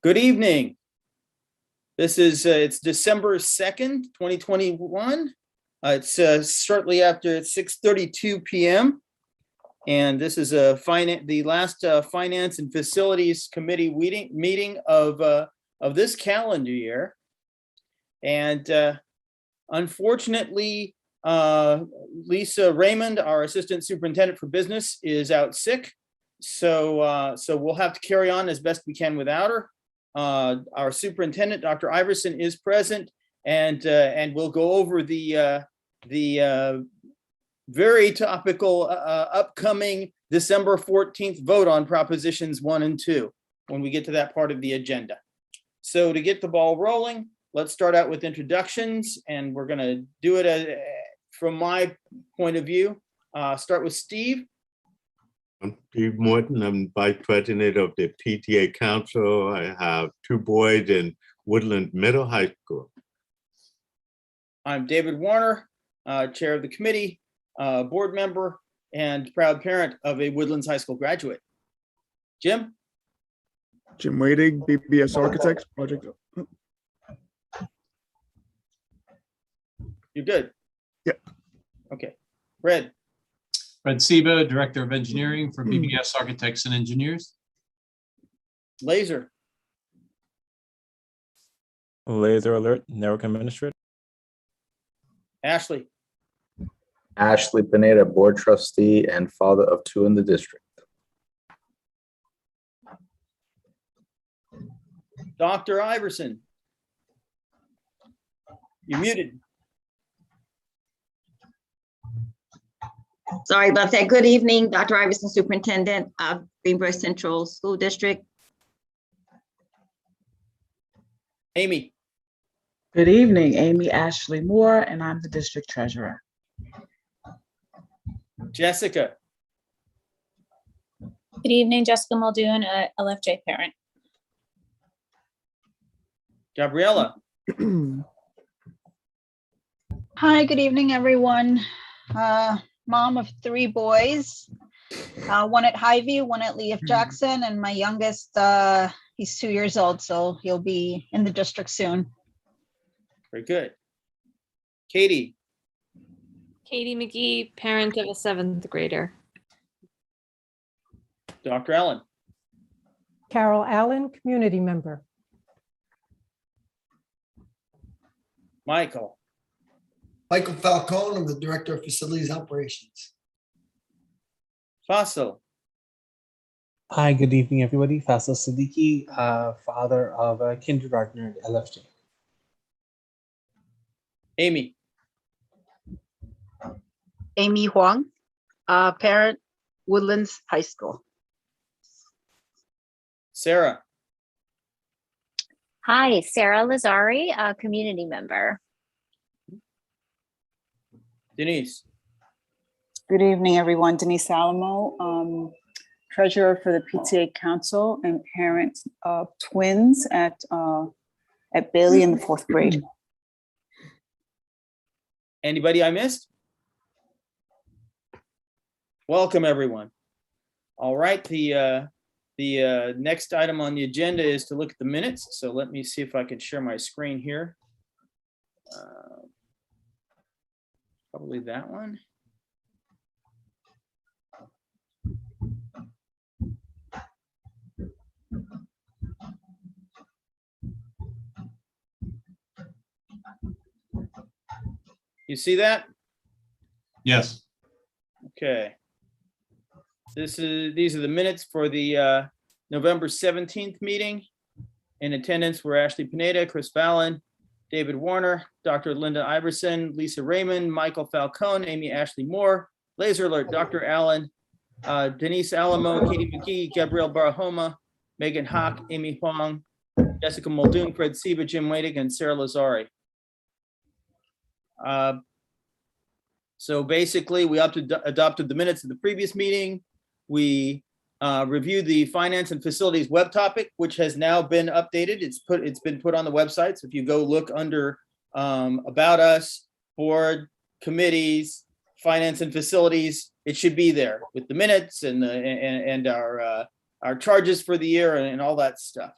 Good evening. This is it's December 2nd, 2021. It's shortly after 6:32 p.m. And this is the last Finance and Facilities Committee meeting of this calendar year. And unfortunately, Lisa Raymond, our Assistant Superintendent for Business, is out sick. So we'll have to carry on as best we can without her. Our superintendent, Dr. Iverson, is present, and we'll go over the very topical upcoming December 14th vote on propositions 1 and 2 when we get to that part of the agenda. So to get the ball rolling, let's start out with introductions, and we're going to do it from my point of view. Start with Steve. I'm Steve Morton. I'm Vice President of the PTA Council. I have 2 boys in Woodlands Middle High School. I'm David Warner, Chair of the committee, board member, and proud parent of a Woodlands High School graduate. Jim? Jim Wading, BBS Architects Project. You're good? Yeah. Okay. Red? Fred Seba, Director of Engineering for BBS Architects and Engineers. Laser? Laser Alert, Network Administrator. Ashley? Ashley Pineda, Board Trustee and father of 2 in the district. Dr. Iverson? You're muted. Sorry about that. Good evening, Dr. Iverson, Superintendent of Greenburgh Central School District. Amy? Good evening, Amy Ashley Moore, and I'm the district treasurer. Jessica? Good evening, Jessica Muldoon, a LFJ parent. Gabriella? Hi, good evening, everyone. Mom of 3 boys, 1 at Highview, 1 at Lee F. Jackson, and my youngest, he's 2 years old, so he'll be in the district soon. Very good. Katie? Katie McGee, parent of a 7th grader. Dr. Allen? Carol Allen, community member. Michael? Michael Falcone, I'm the Director of Facilities Operations. Faisal? Hi, good evening, everybody. Faisal Siddiqui, father of a kindergartner at LFJ. Amy? Amy Huang, parent, Woodlands High School. Sarah? Hi, Sarah Lazari, a community member. Denise? Good evening, everyone. Denise Alamo, treasurer for the PTA Council and parent of twins at Bailey in the 4th grade. Anybody I missed? Welcome, everyone. All right, the next item on the agenda is to look at the minutes. So let me see if I can share my screen here. Probably that one. You see that? Yes. Okay. These are the minutes for the November 17th meeting. In attendance were Ashley Pineda, Chris Fallon, David Warner, Dr. Linda Iverson, Lisa Raymond, Michael Falcone, Amy Ashley Moore, Laser Alert, Dr. Allen, Denise Alamo, Katie McGee, Gabrielle Barahoma, Megan Hawk, Amy Huang, Jessica Muldoon, Fred Seba, Jim Wading, and Sarah Lazari. So basically, we adopted the minutes of the previous meeting. We reviewed the Finance and Facilities web topic, which has now been updated. It's been put on the website. So if you go look under About Us, Board, Committees, Finance and Facilities, it should be there with the minutes and our charges for the year and all that stuff.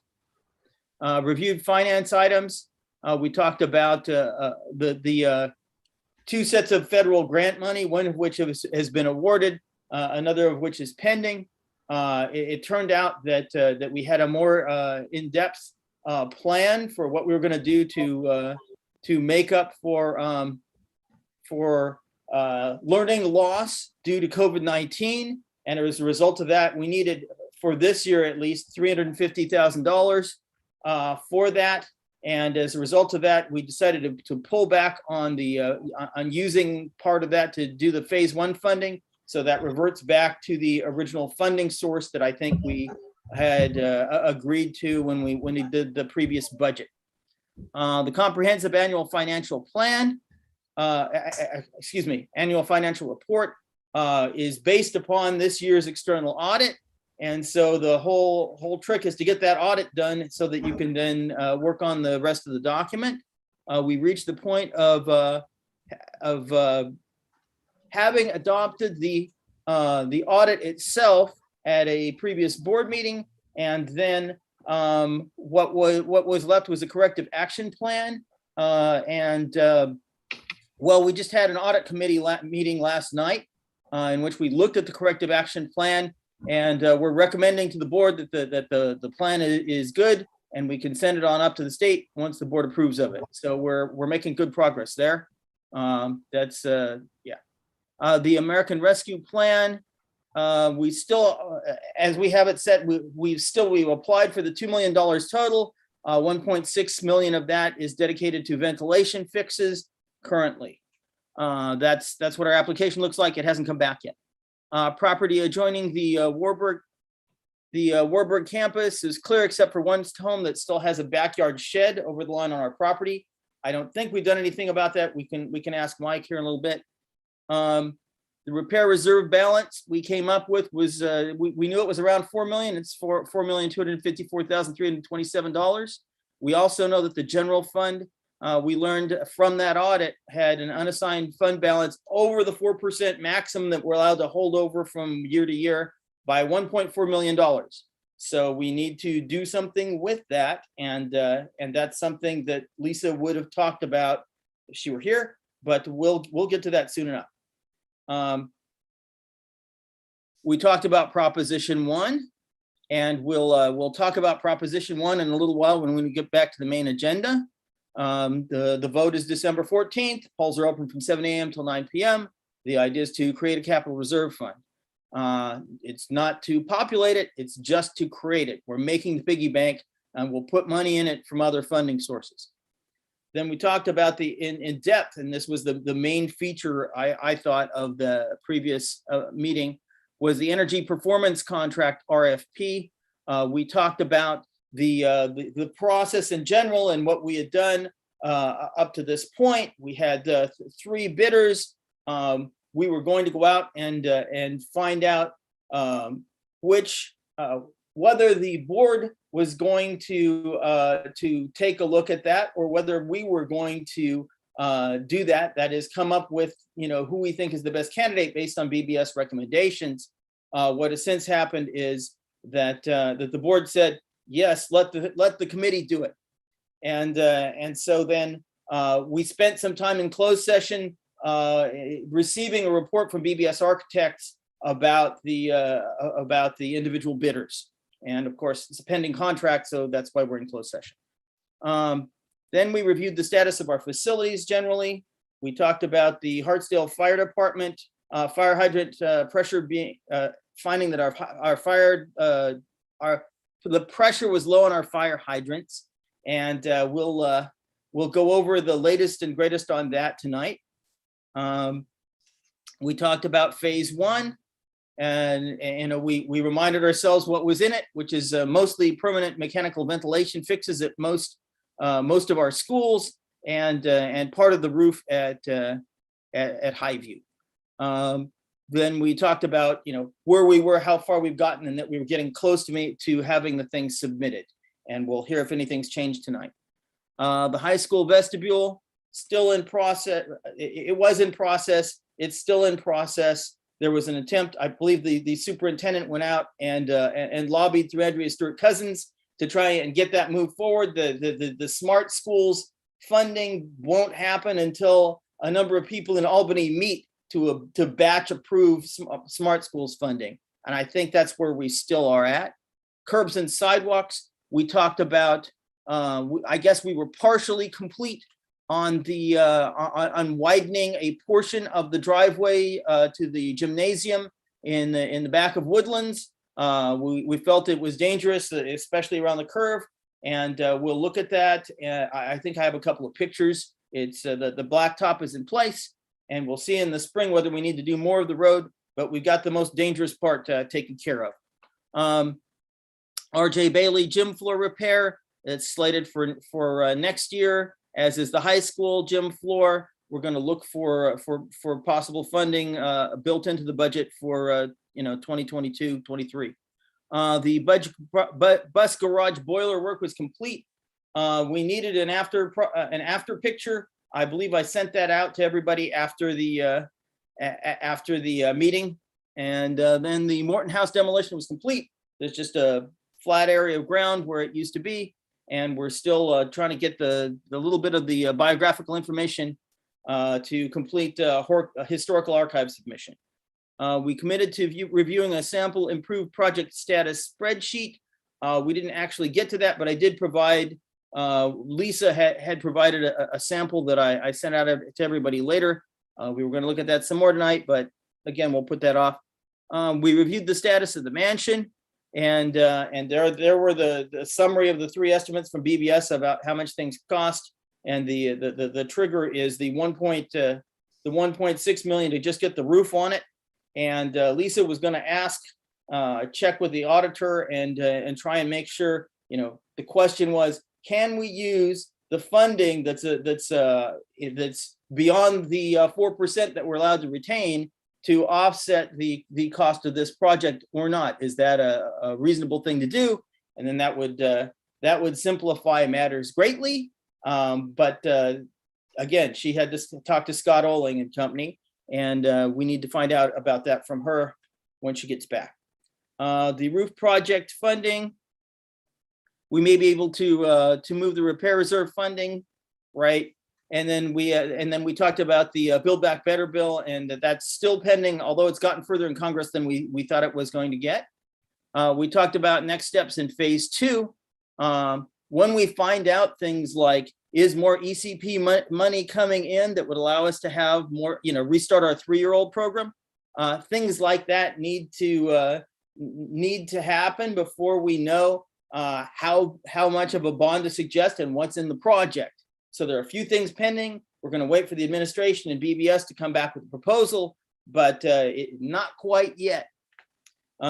Reviewed finance items. We talked about the 2 sets of federal grant money, one of which has been awarded, another of which is pending. It turned out that we had a more in-depth plan for what we were going to do to make up for learning loss due to COVID-19. And as a result of that, we needed, for this year at least, $350,000 for that. And as a result of that, we decided to pull back on using part of that to do the phase 1 funding. So that reverts back to the original funding source that I think we had agreed to when we did the previous budget. The comprehensive annual financial plan, annual financial report is based upon this year's external audit. And so the whole trick is to get that audit done so that you can then work on the rest of the document. We reached the point of having adopted the audit itself at a previous board meeting, and then what was left was a corrective action plan. Well, we just had an audit committee meeting last night in which we looked at the corrective action plan, and we're recommending to the board that the plan is good, and we can send it on up to the state once the board approves of it. So we're making good progress there. The American Rescue Plan, we still, as we have it set, we've applied for the $2 million total. 1.6 million of that is dedicated to ventilation fixes currently. That's what our application looks like. It hasn't come back yet. Property adjoining the Warburg campus is clear except for one home that still has a backyard shed over the line on our property. I don't think we've done anything about that. We can ask Mike here in a little bit. The repair reserve balance we came up with was, we knew it was around 4 million. It's $4,254,327. We also know that the general fund, we learned from that audit, had an unassigned fund balance over the 4% maximum that we're allowed to hold over from year to year by $1.4 million. So we need to do something with that. And that's something that Lisa would have talked about if she were here, but we'll get to that soon enough. We talked about Proposition 1, and we'll talk about Proposition 1 in a little while when we get back to the main agenda. The vote is December 14th. Polls are open from 7 a.m. till 9 p.m. The idea is to create a capital reserve fund. It's not to populate it, it's just to create it. We're making the piggy bank, and we'll put money in it from other funding sources. Then we talked about the in depth, and this was the main feature I thought of the previous meeting, was the energy performance contract RFP. We talked about the process in general and what we had done up to this point. We had 3 bidders. We were going to go out and find out whether the board was going to take a look at that, or whether we were going to do that. That is, come up with who we think is the best candidate based on BBS recommendations. What has since happened is that the board said, yes, let the committee do it. And so then we spent some time in closed session receiving a report from BBS Architects about the individual bidders. And of course, it's a pending contract, so that's why we're in closed session. Then we reviewed the status of our facilities generally. We talked about the Hartsdale Fire Department fire hydrant pressure being, finding that the pressure was low on our fire hydrants, and we'll go over the latest and greatest on that tonight. We talked about phase 1, and we reminded ourselves what was in it, which is mostly permanent mechanical ventilation fixes at most of our schools, and part of the roof at Highview. Then we talked about where we were, how far we've gotten, and that we were getting close to having the things submitted. And we'll hear if anything's changed tonight. The high school vestibule, still in process. It was in process. It's still in process. There was an attempt, I believe the superintendent went out and lobbied through Andrea Stewart-Cousins to try and get that moved forward. The smart schools funding won't happen until a number of people in Albany meet to batch approve smart schools funding. And I think that's where we still are at. Curbs and sidewalks, we talked about, I guess we were partially complete on the on widening a portion of the driveway to the gymnasium in the back of Woodlands. We felt it was dangerous, especially around the curve, and we'll look at that. I think I have a couple of pictures. It's the blacktop is in place, and we'll see in the spring whether we need to do more of the road, but we've got the most dangerous part taken care of. RJ Bailey gym floor repair, it's slated for next year, as is the high school gym floor. We're going to look for possible funding built into the budget for 2022-23. The bus garage boiler work was complete. We needed an after picture. I believe I sent that out to everybody after the meeting. And then the Morton House demolition was complete. There's just a flat area of ground where it used to be, and we're still trying to get the little bit of the biographical information to complete a historical archive submission. We committed to reviewing a sample improved project status spreadsheet. We didn't actually get to that, but I did provide, Lisa had provided a sample that I sent out to everybody later. We were going to look at that some more tonight, but again, we'll put that off. We reviewed the status of the mansion, and there were the summary of the 3 estimates from BBS about how much things cost, and the trigger is the 1.6 million to just get the roof on it. And Lisa was going to ask, check with the auditor and try and make sure, the question was, can we use the funding that's beyond the 4% that we're allowed to retain to offset the cost of this project or not? Is that a reasonable thing to do? And then that would simplify matters greatly. But again, she had to talk to Scott Oling and company, and we need to find out about that from her when she gets back. The roof project funding, we may be able to move the repair reserve funding, right? And then we talked about the Build Back Better bill, and that's still pending, although it's gotten further in Congress than we thought it was going to get. We talked about next steps in phase 2. When we find out things like, is more ECP money coming in that would allow us to have more, restart our 3-year-old program? Things like that need to happen before we know how much of a bond to suggest and what's in the project. So there are a few things pending. We're going to wait for the administration and BBS to come back with a proposal, but not quite yet.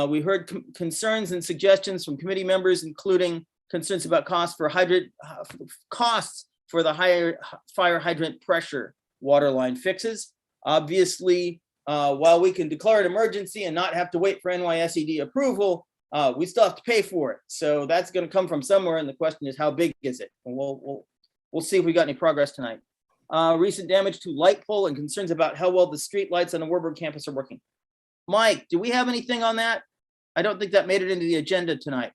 We heard concerns and suggestions from committee members, including concerns about costs for the higher fire hydrant pressure water line fixes. Obviously, while we can declare an emergency and not have to wait for NYSED approval, we still have to pay for it. So that's going to come from somewhere, and the question is, how big is it? And we'll see if we got any progress tonight. Recent damage to light pole and concerns about how well the street lights on the Warburg campus are working. Mike, do we have anything on that? I don't think that made it into the agenda tonight.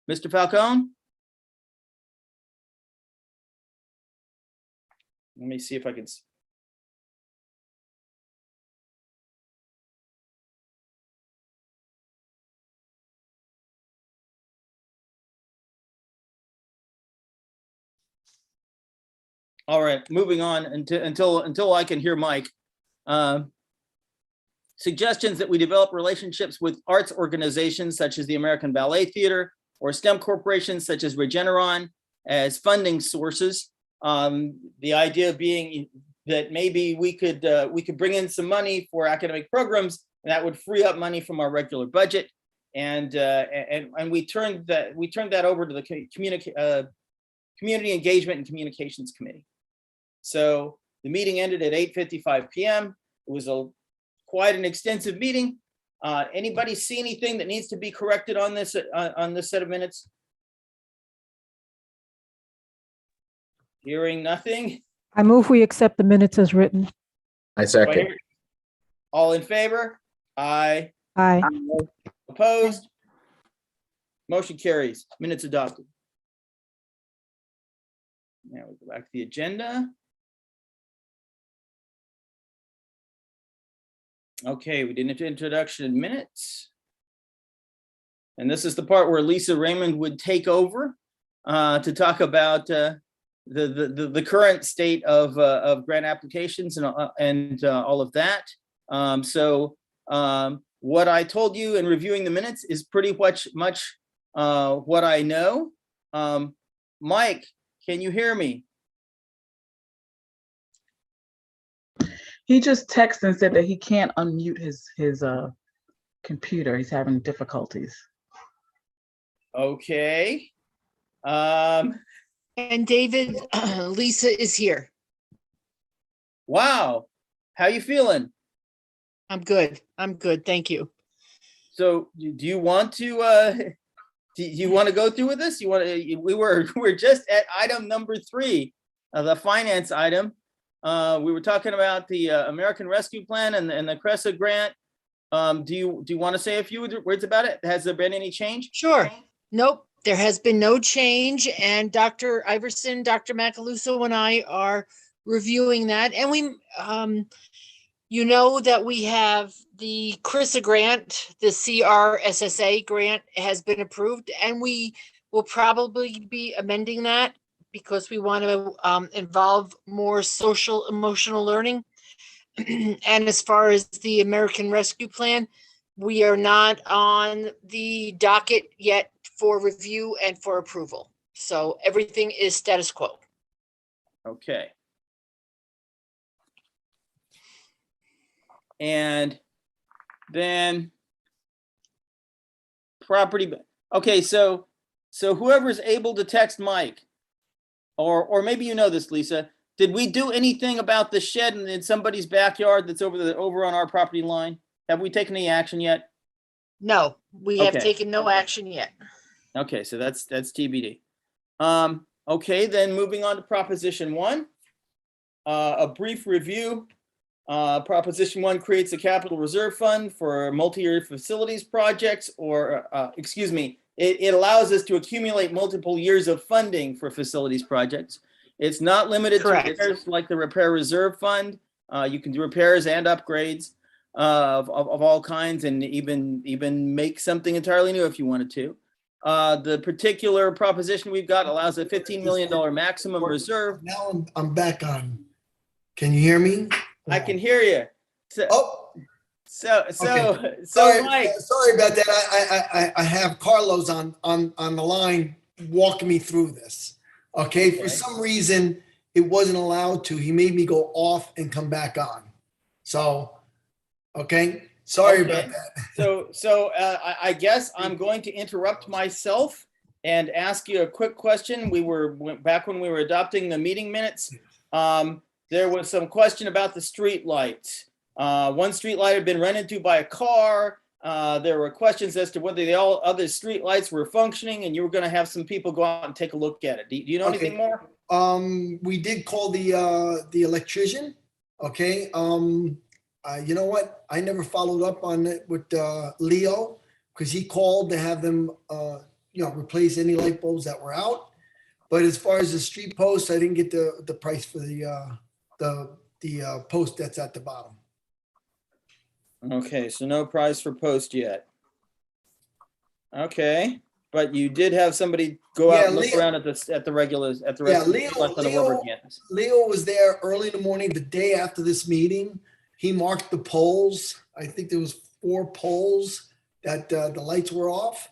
Mr. Falcone? Let me see if I can. All right, moving on until I can hear Mike. Suggestions that we develop relationships with arts organizations such as the American Ballet Theater or STEM corporations such as Regeneron as funding sources. The idea being that maybe we could bring in some money for academic programs, and that would free up money from our regular budget. And we turned that over to the Community Engagement and Communications Committee. So the meeting ended at 8:55 p.m. It was quite an extensive meeting. Anybody see anything that needs to be corrected on this set of minutes? Hearing nothing. I move we accept the minutes as written. I second. All in favor? Aye. Aye. Opposed? Motion carries. Minutes adopted. Now we go back to the agenda. Okay, we did an introduction in minutes. And this is the part where Lisa Raymond would take over to talk about the current state of grant applications and all of that. What I told you in reviewing the minutes is pretty much what I know. Mike, can you hear me? He just texted and said that he can't unmute his computer. He's having difficulties. Okay. And David, Lisa is here. Wow. How you feeling? I'm good. I'm good. Thank you. So do you want to go through with this? We're just at item number 3, the finance item. We were talking about the American Rescue Plan and the CRESA grant. Do you want to say a few words about it? Has there been any change? Sure. Nope. There has been no change. And Dr. Iverson, Dr. Macaluso and I are reviewing that. And we, you know that we have the CRISA grant, the CRSSA grant has been approved, and we will probably be amending that because we want to involve more social emotional learning. And as far as the American Rescue Plan, we are not on the docket yet for review and for approval. So everything is status quo. Okay. And then property. Okay, so whoever's able to text Mike, or maybe you know this, Lisa, did we do anything about the shed in somebody's backyard that's over on our property line? Have we taken any action yet? No, we have Okay. taken no action yet. Okay, so that's TBD. Okay, then moving on to Proposition 1. A brief review. Proposition 1 creates a capital reserve fund for multi-year facilities projects, or it allows us to accumulate multiple years of funding for facilities projects. It's not limited Correct. to repairs like the repair reserve fund. You can do repairs and upgrades of all kinds, and even make something entirely new if you wanted to. The particular proposition we've got allows a $15 million maximum reserve. Now I'm back on. Can you hear me? I can hear you. So, Okay. so Mike. Sorry about that. I have Carlos on the line walking me through this. Okay. For some reason, it wasn't allowed to. He made me go off and come back on. So, okay. Sorry about that. So I guess I'm going to interrupt myself and ask you a quick question. Back when we were adopting the meeting minutes. There was some question about the street lights. One street light had been run into by a car. There were questions as to whether the all other street lights were functioning, and you were going to have some people go out and take a look at it. Do you know anything more? We did call the electrician. Okay. You know what? I never followed up on it with Leo, because he called to have them replace any light bulbs that were out. But as far as the street posts, I didn't get the price for the post that's at the bottom. Okay, so no price for post yet. Okay, but you did have somebody go out and look around at the rest of the Woodward campus. Leo was there early in the morning, the day after this meeting. He marked the poles. I think there was 4 poles that the lights were off,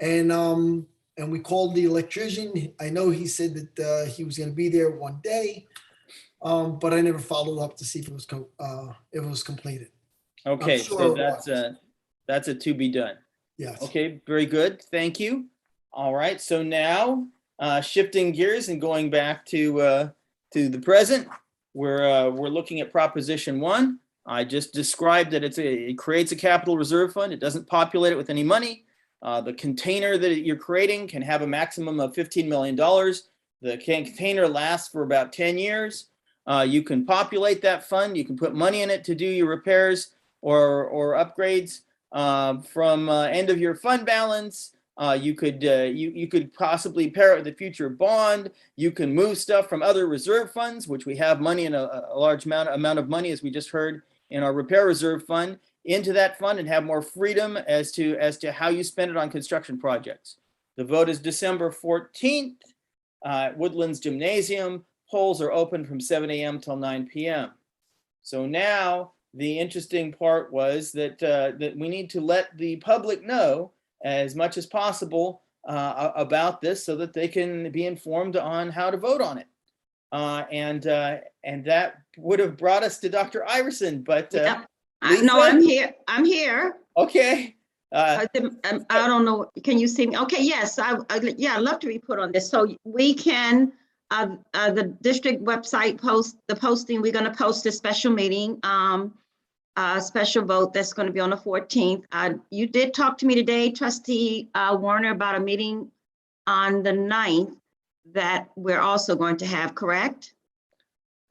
and we called the electrician. I know he said that he was going to be there one day, but I never followed up to see if it was completed. Okay, sure so that's a to be done. Yes. Okay, very good. Thank you. All right, so now shifting gears and going back to the present, we're looking at Proposition 1. I just described that it creates a capital reserve fund. It doesn't populate it with any money. The container that you're creating can have a maximum of $15 million. The container lasts for about 10 years. You can populate that fund. You can put money in it to do your repairs or upgrades from end of your fund balance, You could possibly pair it with a future bond. You can move stuff from other reserve funds, which we have money in a large amount of money, as we just heard, in our repair reserve fund, into that fund and have more freedom as to how you spend it on construction projects. The vote is December 14th at Woodlands Gymnasium. Polls are open from 7 a.m. till 9 p.m. So now the interesting part was that we need to let the public know as much as possible about this so that they can be informed on how to vote on it. And that would have brought us to Dr. Iverson, but no, I'm here. I'm here. Okay. I don't know. Can you see me? Okay. Yes. I'd love to report on this. So we can, the district website posting. We're going to post a special meeting, special vote that's going to be on the 14th. You did talk to me today, Trustee Warner, about a meeting on the 9th that we're also going to have, correct?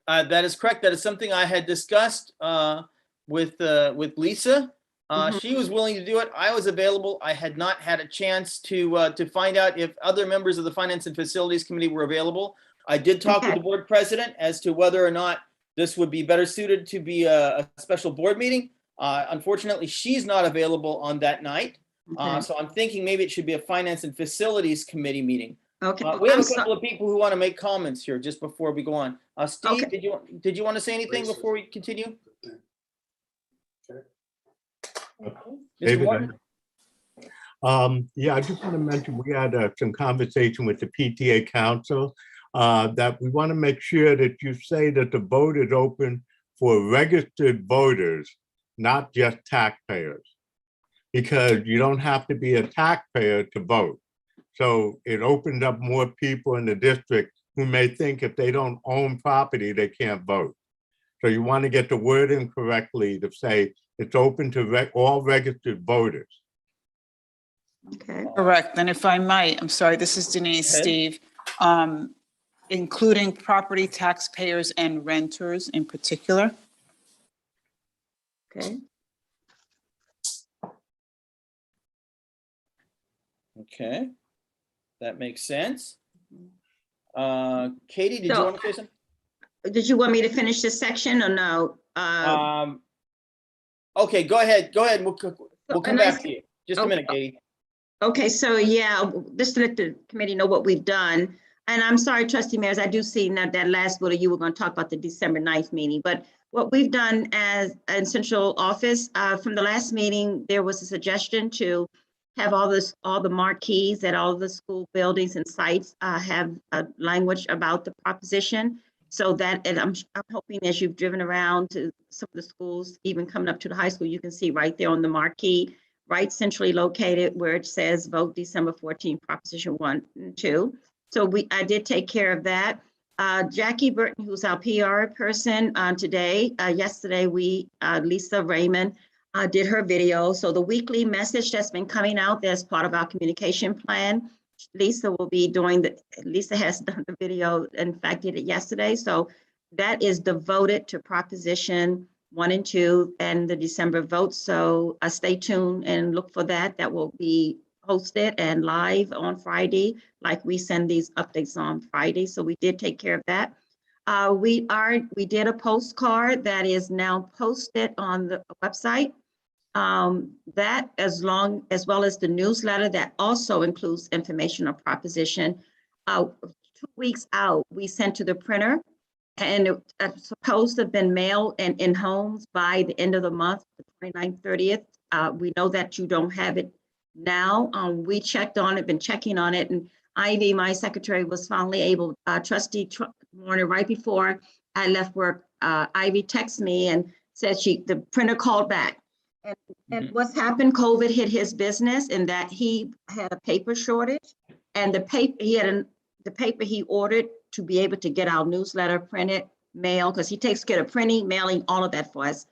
That is correct. That is something I had discussed with Lisa. She was willing to do it. I was available. I had not had a chance to find out if other members of the Finance and Facilities Committee were available. I did talk with the board president as to whether or not this would be better suited to be a special board meeting. Unfortunately, she's not available on that night. So I'm thinking maybe it should be a Finance and Facilities Committee meeting. Okay. We have a couple of people who want to make comments here just before we go on. Steve, did you want to say anything before we continue? David, yeah, I just want to mention we had some conversation with the PTA council that we want to make sure that you say that the vote is open for registered voters, not just taxpayers, because you don't have to be a taxpayer to vote. So it opens up more people in the district who may think if they don't own property, they can't vote. So you want to get the wording correctly to say it's open to all registered voters. Okay. Correct. And if I might, I'm sorry, this is Denise, Steve, including property taxpayers and renters in particular. Okay. Okay. That makes sense. Katie, did you want to say something? Did you want me to finish this section or no? Okay, go ahead. Go ahead. We'll come back to you. Just a minute, Katie. Okay, so yeah, just to let the committee know what we've done. And I'm sorry, Trustee Mayors, I do see now that last vote you were going to talk about the December 9th meeting, but what we've done as in central office from the last meeting, there was a suggestion to have all the marquees at all the school buildings and sites have a language about the proposition. So that, and I'm hoping as you've driven around to some of the schools, even coming up to the high school, you can see right there on the marquee, right centrally located where it says vote December 14, Proposition 1 and 2. So I did take care of that. Jackie Burton, who's our PR person today, yesterday Lisa Raymond did her video. So the weekly message that's been coming out as part of our communication plan, Lisa will be doing Lisa has done the video, in fact, did it yesterday. So that is devoted to Proposition 1 and 2 and the December vote. So stay tuned and look for that. That will be posted and live on Friday, like we send these updates on Friday. So we did take care of that. We did a postcard that is now posted on the website. That as well as the newsletter that also includes information on Proposition. 2 weeks out, we sent to the printer, and it's supposed to have been mailed and in homes by the end of the month, the 29th, 30th. We know that you don't have it now. We checked on it, been checking on it, and Ivy, my secretary, was finally able, Trustee Warner, right before I left work, Ivy texted me and said the printer called back. And what's happened, COVID hit his business in that he had a paper shortage, and the paper he ordered to be able to get our newsletter printed, mail, because he takes care of printing, mailing, all of that for us,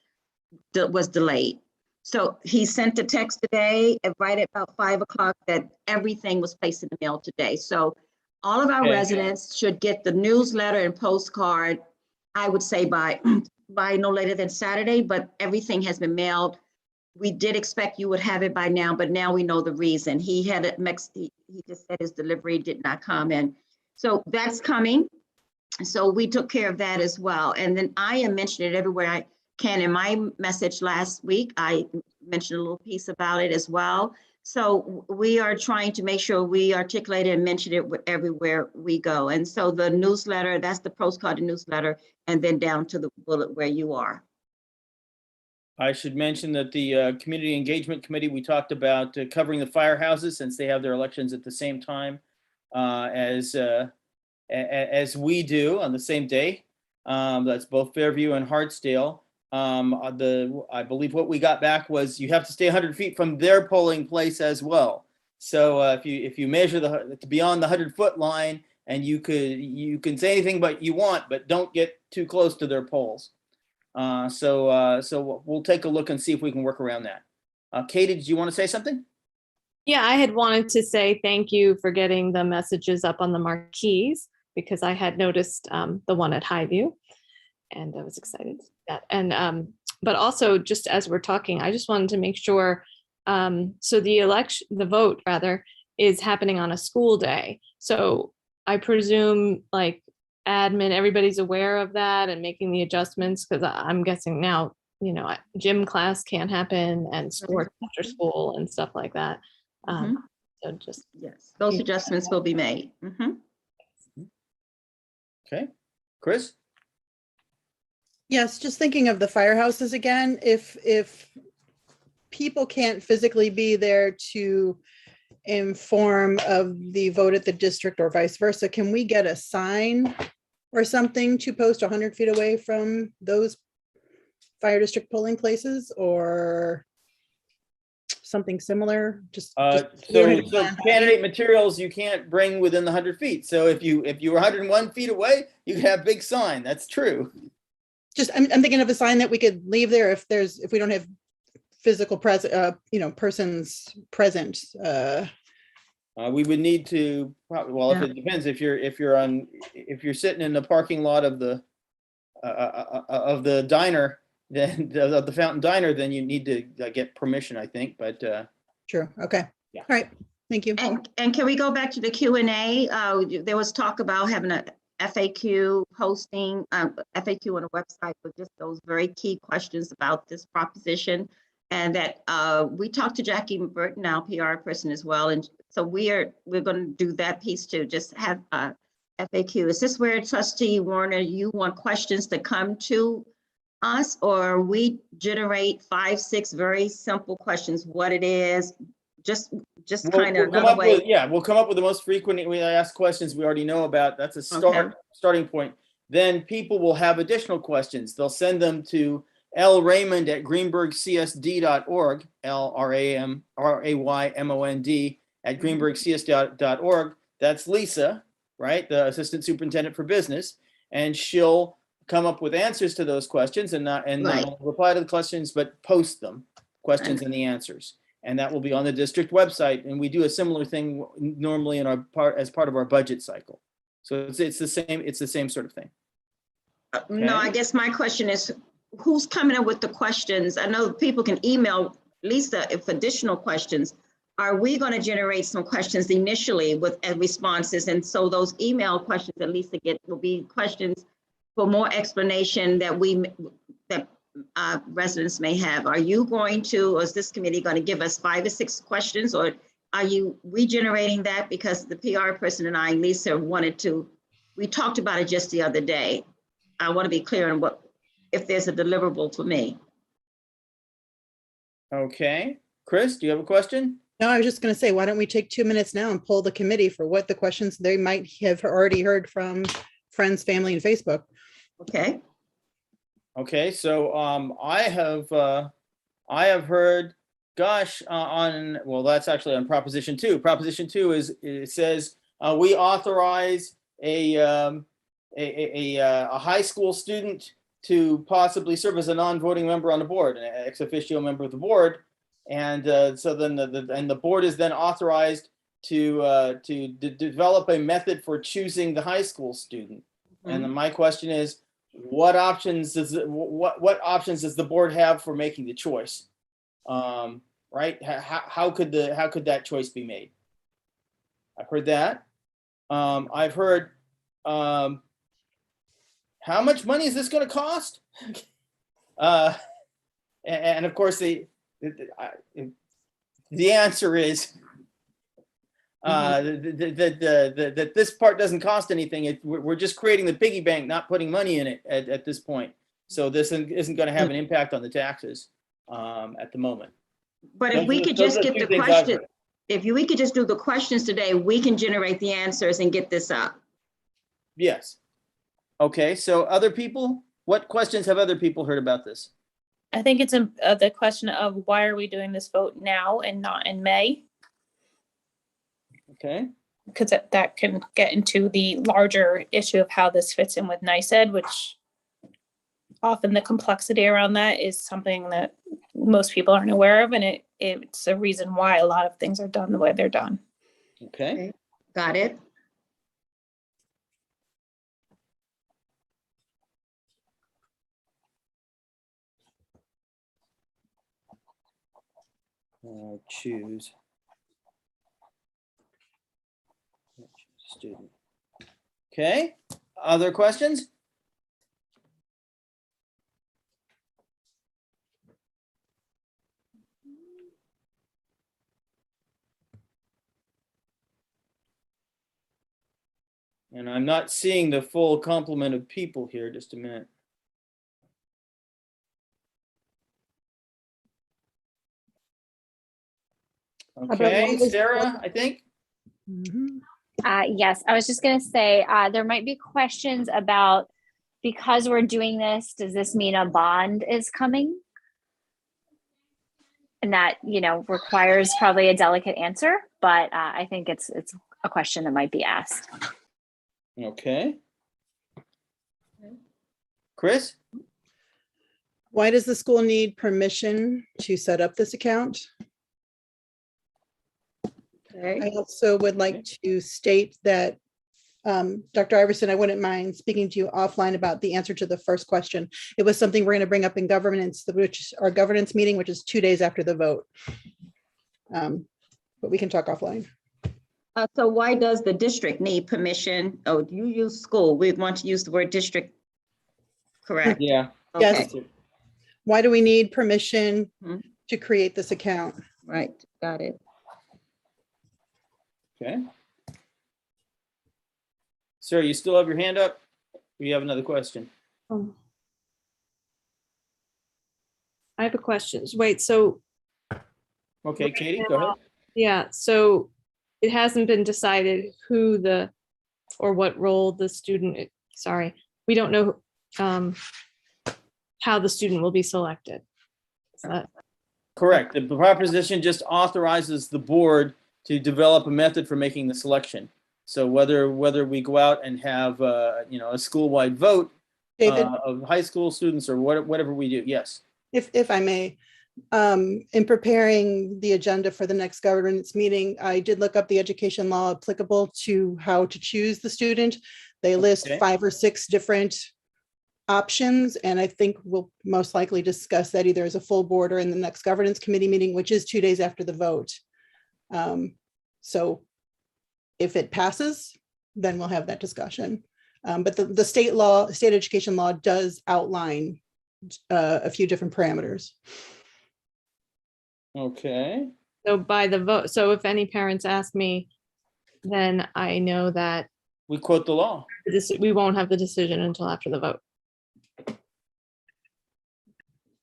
was delayed. So he sent a text today right at about 5 o'clock that everything was placed in the mail today. So all of our residents should get the newsletter and postcard, I would say by no later than Saturday, but everything has been mailed we did expect you would have it by now, but now we know the reason. He had it he just said his delivery did not come in. So that's coming. So we took care of that as well. And then I am mentioning it everywhere I can. In my message last week, I mentioned a little piece about it as well. So we are trying to make sure we articulate it and mention it everywhere we go. And so the newsletter, that's the postcard newsletter, and then down to the bullet where you are. I should mention that the Community Engagement Committee, we talked about covering the firehouses since they have their elections at the same time as we do on the same day. That's both Fairview and Hartsdale. I believe what we got back was you have to stay 100 feet from their polling place as well. So if you measure beyond the 100-foot line, and you can say anything but you want, but don't get too close to their polls. So we'll take a look and see if we can work around that. Katie, did you want to say something? Yeah, I had wanted to say thank you for getting the messages up on the marquees, because I had noticed the one at Highview, and I was excited to see that. And but also, just as we're talking, I just wanted to make sure. So the vote rather, is happening on a school day. So I presume like admin, everybody's aware of that and making the adjustments, because I'm guessing now, gym class can't happen and sports after school and stuff like that. So just yes, those adjustments will be made. Okay, Chris? Yes, just thinking of the firehouses again, if people can't physically be there to inform of the vote at the district or vice versa, can we get a sign or something to post 100 feet away from those fire district polling places, or something similar? So candidate materials you can't bring within the 100 feet. So if you were 101 feet away, you could have a big sign. That's true. Just I'm thinking of a sign that we could leave there if we don't have physical persons present. We would need to if it depends, if you're sitting in the parking lot of the diner, then of the Fountain Diner, then you need to get permission, I think, but true. Okay. Yeah. All right. Thank you. And can we go back to the Q&A? There was talk about having a FAQ posting, FAQ on the website with just those very key questions about this proposition. And that we talked to Jackie Burton, our PR person as well. And so we're going to do that piece too, just have a FAQ. Is this where Trustee Warner, you want questions to come to us, or we generate 5, 6 very simple questions, what it is, just kind of another way. We'll come up with the most frequently asked questions we already know about. That's a starting point. Then people will have additional questions. They'll send them to lraymond at greenburghcsd.org, LRAYMOND at greenburghcsd.org. That's Lisa, right? The Assistant Superintendent for Business. And she'll come up with answers to those questions and not reply to the questions, but post them, questions and the answers. And that will be on the district website. And we do a similar thing normally in as part of our budget cycle. So it's the same sort of thing. No, I guess my question is, who's coming up with the questions? I know people can email Lisa if additional questions. Are we going to generate some questions initially with responses? And so those email questions that Lisa gets will be questions for more explanation that residents may have. Are you going to, or is this committee going to give us 5 or 6 questions, or are you regenerating that? Because the PR person and I, Lisa, we talked about it just the other day. I want to be clear on if there's a deliverable for me. Okay. Chris, do you have a question? No, I was just going to say, why don't we take 2 minutes now and poll the committee for what the questions they might have already heard from friends, family, and Facebook. Okay. Okay, so I have heard, that's actually on Proposition 2. Proposition 2 it says we authorize a high school student to possibly serve as a non-voting member on the board, an ex officio member of the board, and so then the board is then authorized to develop a method for choosing the high school student. And then my question is, what options does the board have for making the choice? Right? How could that choice be made? I've heard that. I've heard, how much money is this going to cost? And of course, the answer is that this part doesn't cost anything. We're just creating the piggy bank, not putting money in it at this point. So this isn't going to have an impact on the taxes at the moment. But if we could just get the question, if we could just do the questions today, we can generate the answers and get this up. Yes. Okay, so other people, what questions have other people heard about this? I think it's the question of why are we doing this vote now and not in May? Okay. Because that can get into the larger issue of how this fits in with NICEAD, which often the complexity around that is something that most people aren't aware of, and it's a reason why a lot of things are done the way they're done. Okay. Got it. Choose student. Okay, other questions? And I'm not seeing the full complement of people here. Just a minute. Okay, Sarah, I think. Yes, I was just going to say there might be questions about, because we're doing this, does this mean a bond is coming? And that, requires probably a delicate answer, but I think it's a question that might be asked. Okay. Chris? Why does the school need permission to set up this account? I also would like to state that, Dr. Iverson, I wouldn't mind speaking to you offline about the answer to the first question. It was something we're going to bring up in governance, which our governance meeting, which is 2 days after the vote. But we can talk offline. So why does the district need permission? Oh, you use school. We want to use the word district. Correct. Yeah. Yes. Why do we need permission to create this account? Right. Got it. Okay. Sir, you still have your hand up? Or you have another question? I have a question. Wait, so. Okay, Katie, go ahead. Yeah, so it hasn't been decided who or what role the student, sorry, we don't know how the student will be selected. Correct. The proposition just authorizes the board to develop a method for making the selection. So whether we go out and have a school-wide vote of high school students or whatever we do, yes. If I may, in preparing the agenda for the next governance meeting, I did look up the education law applicable to how to choose the student. They list 5 or 6 different options, and I think we'll most likely discuss that either as a full board or in the next governance committee meeting, which is 2 days after the vote. So if it passes, then we'll have that discussion. But the state education law does outline a few different parameters. Okay. So by the vote, so if any parents ask me, then I know that we quote the law. We won't have the decision until after the vote.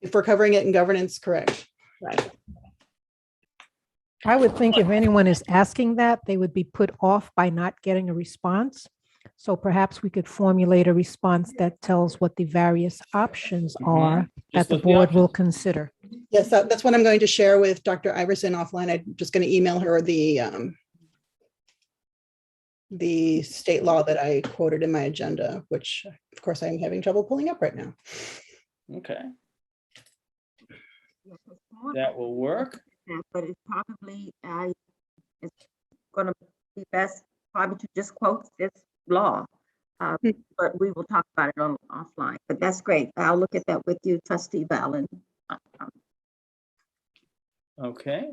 If we're covering it in governance, correct. Right. I would think if anyone is asking that, they would be put off by not getting a response. So perhaps we could formulate a response that tells what the various options are that the board will consider. Yes, that's what I'm going to share with Dr. Iverson offline. I'm just going to email her the state law that I quoted in my agenda, which of course I'm having trouble pulling up right now. Okay. That will work. But it's probably it's going to be best probably to just quote this law. But we will talk about it offline. But that's great. I'll look at that with you, Trustee Valen. Okay.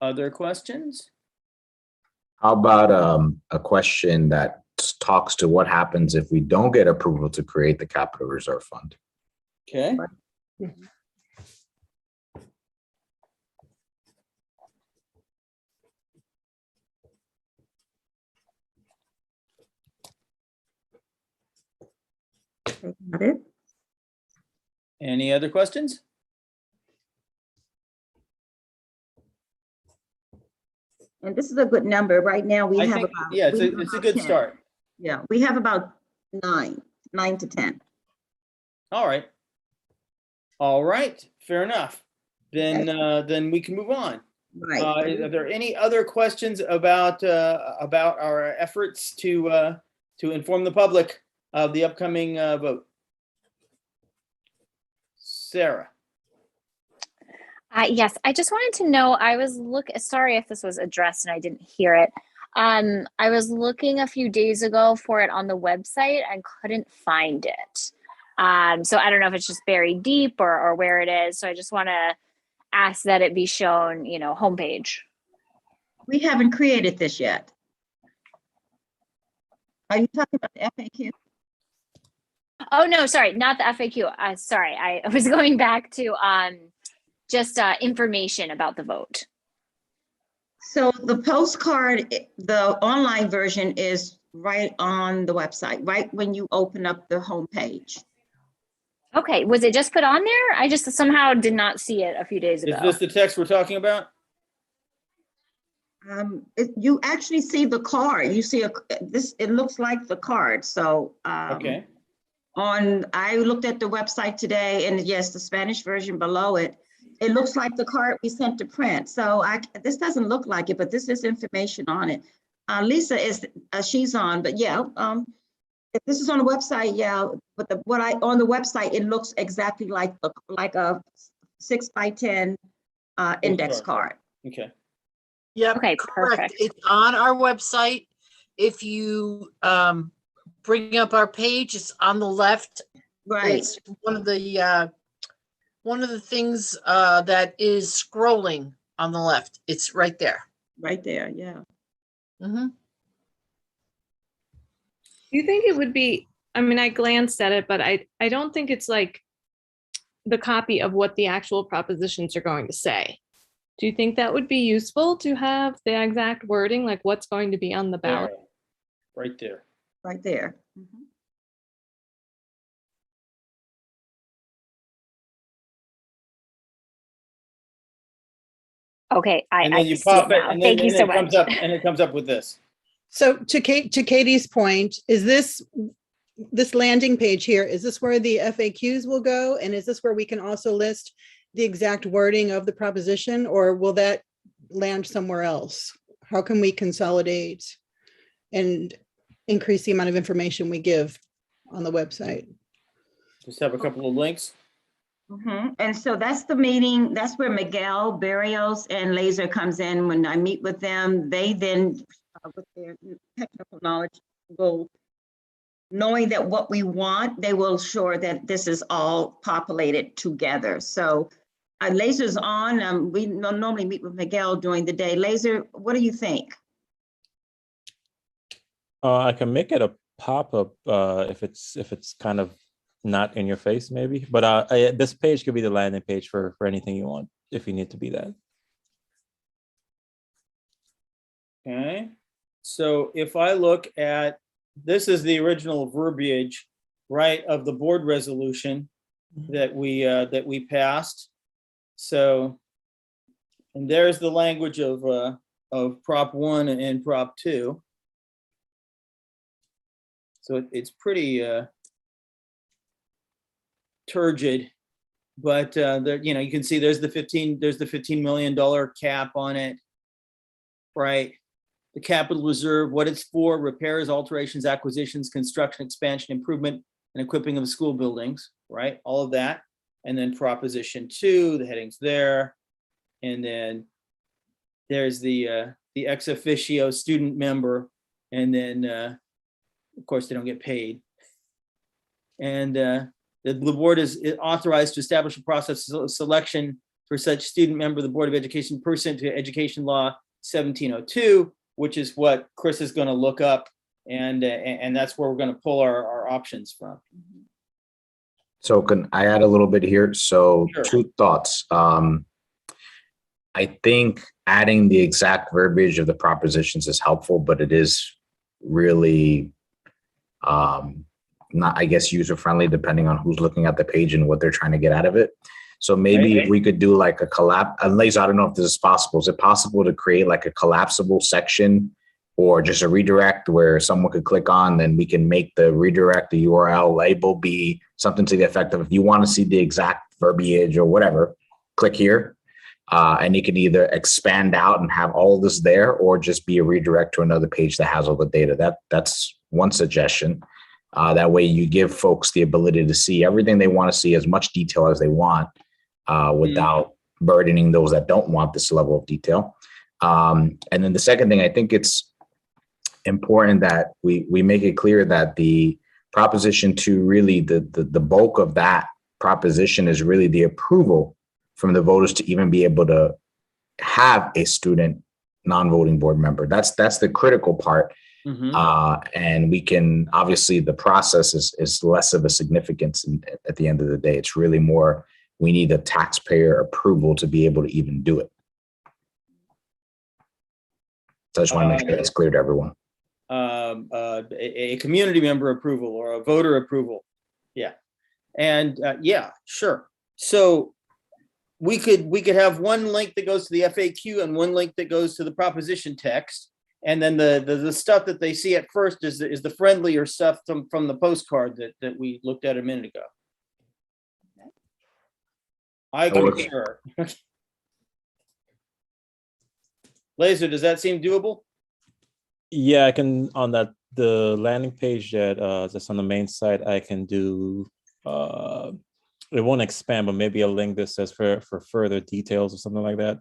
Other questions? How about a question that talks to what happens if we don't get approval to create the capital reserve fund? Okay. Got it. Any other questions? And this is a good number. Right now, we I have think, about. yeah, we have it's a about good 10. start. Yeah, we have about 9 to 10. All right. All right, fair enough. Then we can move on. Right. Are there any other questions about our efforts to inform the public of the upcoming vote? Sarah. Yes, I just wanted to know, sorry if this was addressed and I didn't hear it. I was looking a few days ago for it on the website and couldn't find it. So I don't know if it's just buried deep or where it is. So I just want to ask that it be shown, homepage. We haven't created this yet. Are you talking about the FAQ? Oh, no, sorry, not the FAQ. Sorry, I was going back to just information about the vote. So the postcard, the online version is right on the website, right when you open up the homepage. Okay, was it just put on there? I just somehow did not see it a few days ago. Is this the text we're talking about? You actually see the card. You see it looks like the card. So Okay. I looked at the website today, and yes, the Spanish version below it, it looks like the card we sent to print. So this doesn't look like it, but this is information on it. Lisa she's on, but yeah, if this is on the website, yeah, but on the website, it looks exactly like a 6x10 index card. Okay. Yep, okay, correct. perfect. It's on our website. If you bring up our page, it's on the left. Right. It's one of the things that is scrolling on the left. It's right there. Right there, yeah. Mm-hmm. Do you think it would be, I glanced at it, but I don't think it's like the copy of what the actual propositions are going to say. Do you think that would be useful to have the exact wording, like what's going to be on the ballot? Yeah, right there. Right there. Mm-hmm. Okay, And I then you see pop it, now. and Thank then you so it comes much. up, and it comes up with this. So to Katie's point, is this landing page here, is this where the FAQs will go? And is this where we can also list the exact wording of the proposition, or will that land somewhere else? How can we consolidate and increase the amount of information we give on the website? Just have a couple of links. Mm-hmm. And so that's the meeting. That's where Miguel, Barrios, and Laser comes in. When I meet with them, they then, with their technical knowledge, will, knowing that what we want, they will ensure that this is all populated together. So Laser's on. We normally meet with Miguel during the day. Laser, what do you think? I can make it a pop-up if it's kind of not in your face, maybe. But this page could be the landing page for anything you want, if you need to be that. Okay. So if I look at, this is the original verbiage, right, of the board resolution that we passed. So, and there's the language of Prop 1 and Prop 2. So it's pretty turgid, but there, you can see there's the $15 million cap on it, right? The capital reserve, what it's for: repairs, alterations, acquisitions, construction, expansion, improvement, and equipping of school buildings, right? All of that. And then Proposition 2, the headings there. And then there's the ex officio student member. And then, of course, they don't get paid. And the board is authorized to establish a process of selection for such student member of the Board of Education pursuant to Education Law 1702, which is what Chris is going to look up, and that's where we're going to pull our options from. So can I add a little bit here? So Sure. Two thoughts. I think adding the exact verbiage of the propositions is helpful, but it is really not, I guess, user-friendly depending on who's looking at the page and what they're trying to get out of it. So maybe if we could do like a collapse, unless I don't know if this is possible. Is it possible to create like a collapsible section or just a redirect where someone could click on, then we can make the redirect, the URL label be something to the effect of, if you want to see the exact verbiage or whatever, click here. And you can either expand out and have all this there, or just be a redirect to another page that has all the data. That's one suggestion. That way you give folks the ability to see everything they want to see, as much detail as they want, without burdening those that don't want this level of detail. And then the second thing, I think it's important that we make it clear that the proposition to really the bulk of that proposition is really the approval from the voters to even be able to have a student non-voting board member. That's the critical part. And we can, obviously the process is less of a significance at the end of the day. It's really more, we need a taxpayer approval to be able to even do it. So I just want to make sure that's clear to everyone. A community member approval or a voter approval. Yeah. And yeah, sure. So we could have one link that goes to the FAQ and one link that goes to the proposition text. And then the stuff that they see at first is the friendlier stuff from the postcard that we looked at a minute ago. I concur. Laser, does that seem doable? Yeah, I can, on the landing page that's on the main site, I can do, it won't expand, but maybe a link that says for further details or something like that.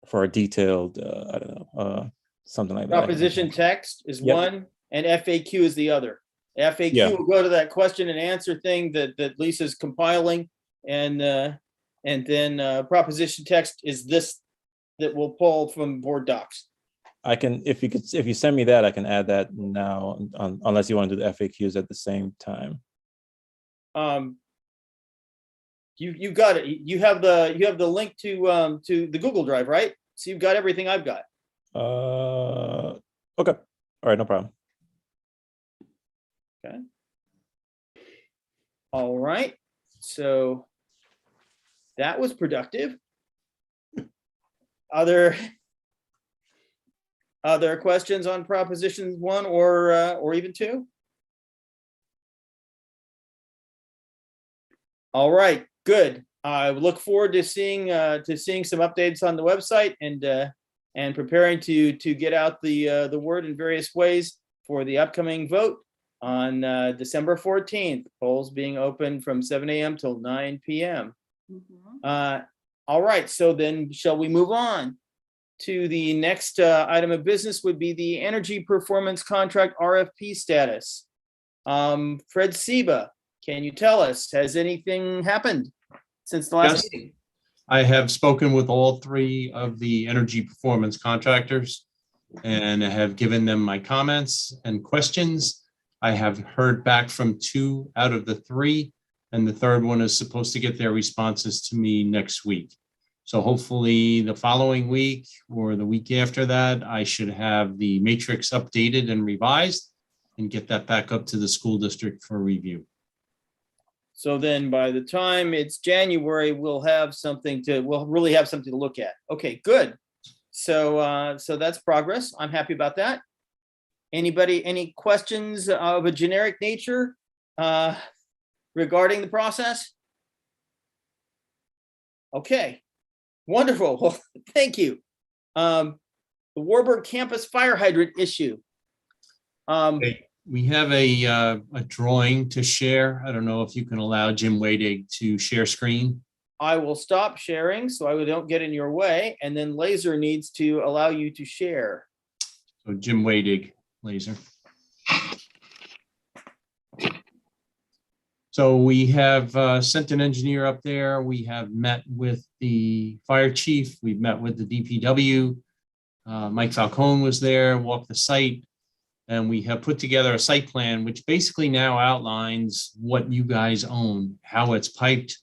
For a detailed, I don't know, something like that. Proposition text is one and FAQ is the other. FAQ will go to that question and answer thing that Lisa's compiling, and then proposition text is this that will pull from board docs. I can, if you send me that, I can add that now, unless you want to do the FAQs at the same time. You got it. You have the link to the Google Drive, right? So you've got everything I've got. Okay. All right, no problem. Okay. All right. So that was productive. Other questions on propositions 1 or even 2? All right, good. I look forward to seeing some updates on the website and preparing to get out the word in various ways for the upcoming vote on December 14th. Polls being open from 7 a.m. till 9 p.m. All right, so then shall we move on to the next item of business? Would be the energy performance contract RFP status. Fred Seba, can you tell us, has anything happened since the last meeting? I have spoken with all 3 of the energy performance contractors and have given them my comments and questions. I have heard back from 2 out of the 3, and the third one is supposed to get their responses to me next week. So hopefully the following week or the week after that, I should have the matrix updated and revised and get that back up to the school district for review. So then by the time it's January, we'll really have something to look at. Okay, good. So that's progress. I'm happy about that. Anybody, any questions of a generic nature regarding the process? Okay, wonderful. Well, thank you. The Warburg campus fire hydrant issue. We have a drawing to share. I don't know if you can allow Jim Wadig to share screen. I will stop sharing so I don't get in your way, and then Laser needs to allow you to share. So Jim So we have sent an engineer up there. We have met with the fire chief. We've met with the DPW. Mike Falcone was there, walked the site, and we have put together a site plan, which basically now outlines what you guys own, how it's piped.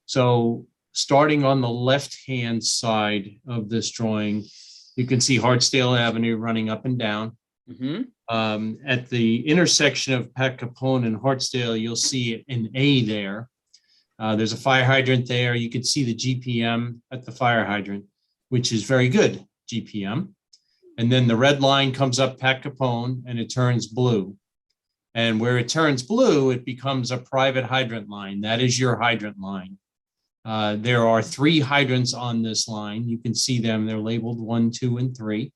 So starting on the left-hand side of this drawing, you can see Hartsdale Avenue running up and down. At the intersection of Pat Capone and Hartsdale, you'll see an A there. There's a fire hydrant there. You can see the GPM at the fire hydrant, which is very good GPM. And then the red line comes up Pat Capone and it turns blue. And where it turns blue, it becomes a private hydrant line. That is your hydrant line. There are 3 hydrants on this line. You can see them. They're labeled 1, 2, and 3.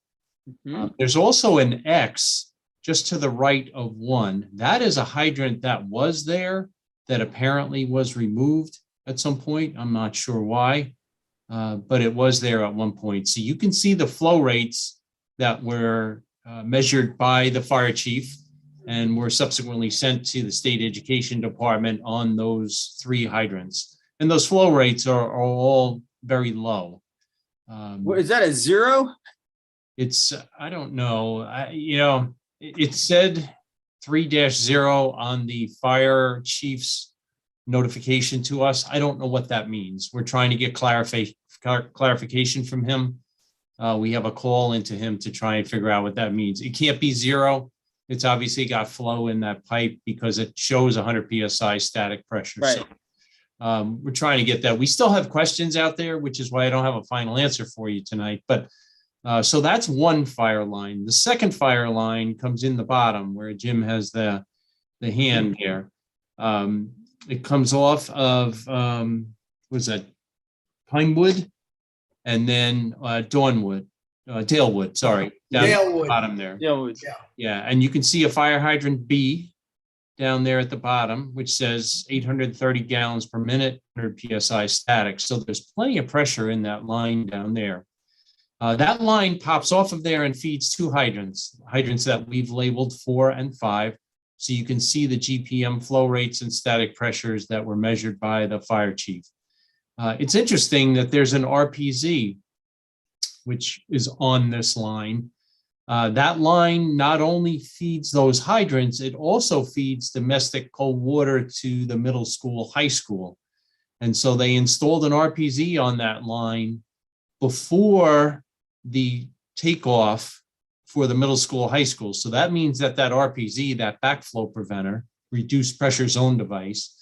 There's also an X just to the right of 1. That is a hydrant that was there that apparently was removed at some point. I'm not sure why, but it was there at one point. So you can see the flow rates that were measured by the fire chief and were subsequently sent to the state education department on those 3 hydrants. And those flow rates are all very low. Is that a 0? It's, I don't know. It said 3-0 on the fire chief's notification to us. I don't know what that means. We're trying to get clarification from him. We have a call into him to try and figure out what that means. It can't be 0. It's obviously got flow in that pipe because it shows 100 PSI static pressure. Right. So we're trying to get that. We still have questions out there, which is why I don't have a final answer for you tonight. But so that's one fire line. The second fire line comes in the bottom where Jim has the hand there. It comes off of, what's that? Pinewood and then Dalewood, sorry. Down at the bottom there. Dalewood. Yeah, and you can see a fire hydrant B down there at the bottom, which says 830 gallons per minute, 100 PSI static. So there's plenty of pressure in that line down there. That line pops off of there and feeds 2 hydrants that we've labeled 4 and 5. So you can see the GPM flow rates and static pressures that were measured by the fire chief. It's interesting that there's an RPZ, which is on this line. That line not only feeds those hydrants, it also feeds domestic cold water to the middle school, high school. And so they installed an RPZ on that line before the takeoff for the middle school, high school. So that means that that RPZ, that backflow preventer, reduced pressure zone device,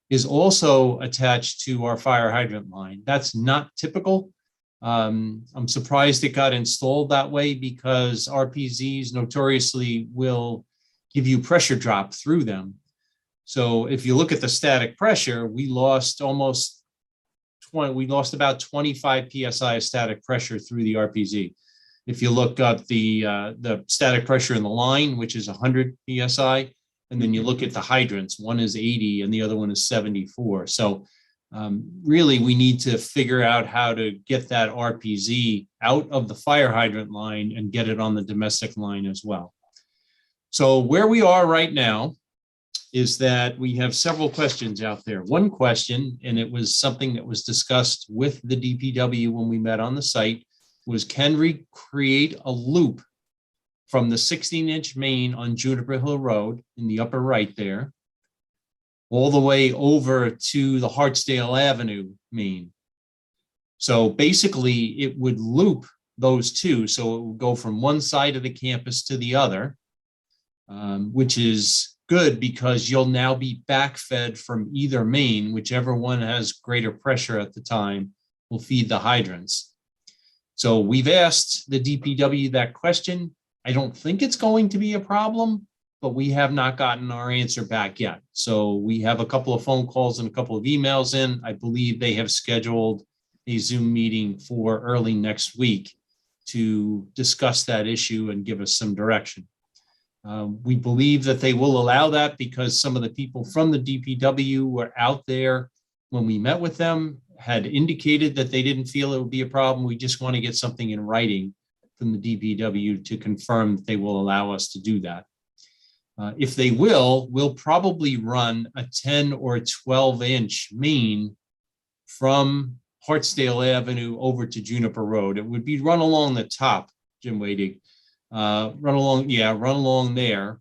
is also attached to our fire hydrant line. That's not typical. I'm surprised it got installed that way because RPZs notoriously will give you pressure drop through them. So if you look at the static pressure, we lost about 25 PSI of static pressure through the RPZ. If you look at the static pressure in the line, which is 100 PSI, and then you look at the hydrants, one is 80 and the other one is 74. So really, we need to figure out how to get that RPZ out of the fire hydrant line and get it on the domestic line as well. So where we are right now is that we have several questions out there. One question, and it was something that was discussed with the DPW when we met on the site, was can we create a loop from the 16-inch main on Juniper Hill Road in the upper right there, all the way over to the Hartsdale Avenue main. So basically it would loop those two. So it would go from one side of the campus to the other, which is good because you'll now be backfed from either main, whichever one has greater pressure at the time will feed the hydrants. So we've asked the DPW that question. I don't think it's going to be a problem, but we have not gotten our answer back yet. So we have a couple of phone calls and a couple of emails in. I believe they have scheduled a Zoom meeting for early next week to discuss that issue and give us some direction. We believe that they will allow that because some of the people from the DPW were out there when we met with them, had indicated that they didn't feel it would be a problem. We just want to get something in writing from the DPW to confirm that they will allow us to do that. If they will, we'll probably run a 10 or 12-inch main from Hartsdale Avenue over to Juniper Road. It would be run along the top, Jim Waiting. Run along there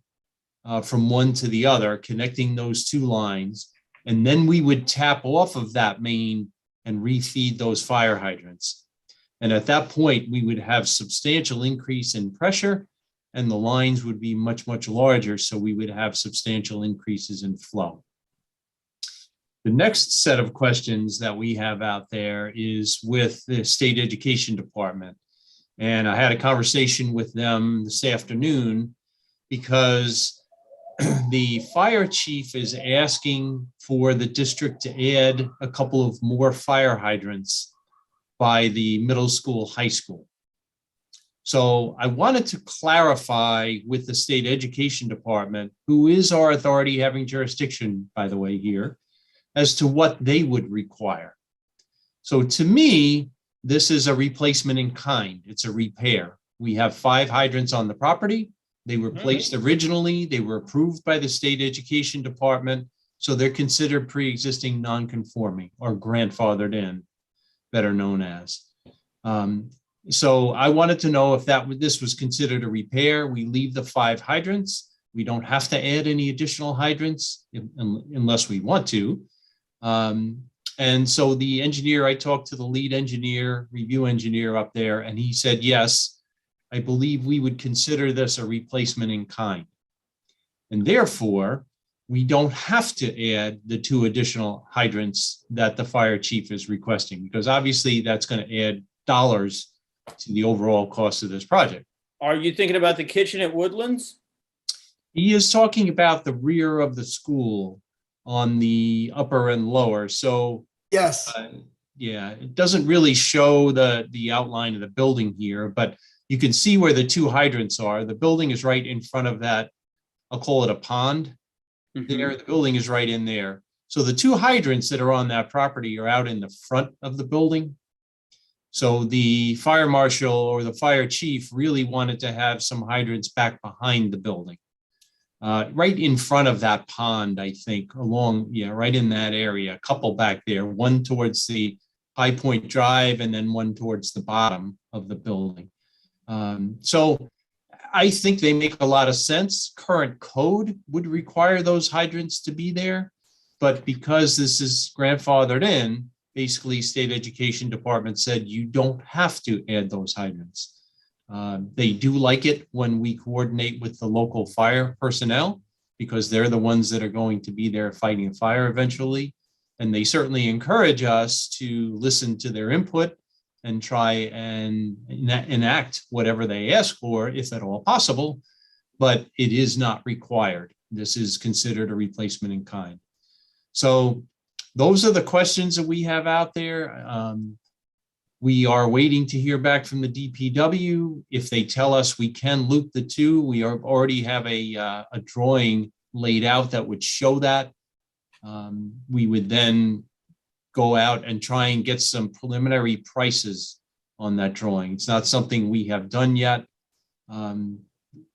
from one to the other, connecting those two lines. And then we would tap off of that main and refeed those fire hydrants. And at that point, we would have substantial increase in pressure and the lines would be much, much larger. So we would have substantial increases in flow. The next set of questions that we have out there is with the State Education Department. And I had a conversation with them this afternoon because the fire chief is asking for the district to add a couple of more fire hydrants by the middle school, high school. So I wanted to clarify with the State Education Department, who is our authority having jurisdiction, by the way, here, as to what they would require. So to me, this is a replacement in kind. It's a repair. We have 5 hydrants on the property. They were placed originally. They were approved by the State Education Department. So they're considered pre-existing non-conforming or grandfathered in, better known as. So I wanted to know if this was considered a repair. We leave the 5 hydrants. We don't have to add any additional hydrants unless we want to. And so the engineer, I talked to the lead engineer, review engineer up there, and he said, yes, I believe we would consider this a replacement in kind. And therefore, we don't have to add the 2 additional hydrants that the fire chief is requesting, because obviously that's going to add dollars to the overall cost of this project. Are you thinking about the kitchen at Woodlands? He is talking about the rear of the school on the upper and lower. So yes, yeah, it doesn't really show the outline of the building here, but you can see where the 2 hydrants are. The building is right in front of that. I'll call it a pond. There, the building is right in there. So the 2 hydrants that are on that property are out in the front of the building. So the fire marshal or the fire chief really wanted to have some hydrants back behind the building. Right in front of that pond, I think, right in that area, a couple back there, one towards the High Point Drive and then one towards the bottom of the building. So I think they make a lot of sense. Current code would require those hydrants to be there, but because this is grandfathered in, basically State Education Department said you don't have to add those hydrants. They do like it when we coordinate with the local fire personnel because they're the ones that are going to be there fighting the fire eventually. And they certainly encourage us to listen to their input and try and enact whatever they ask for, if at all possible, but it is not required. This is considered a replacement in kind. So those are the questions that we have out there. We are waiting to hear back from the DPW. If they tell us we can loop the 2, we already have a drawing laid out that would show that. We would then go out and try and get some preliminary prices on that drawing. It's not something we have done yet,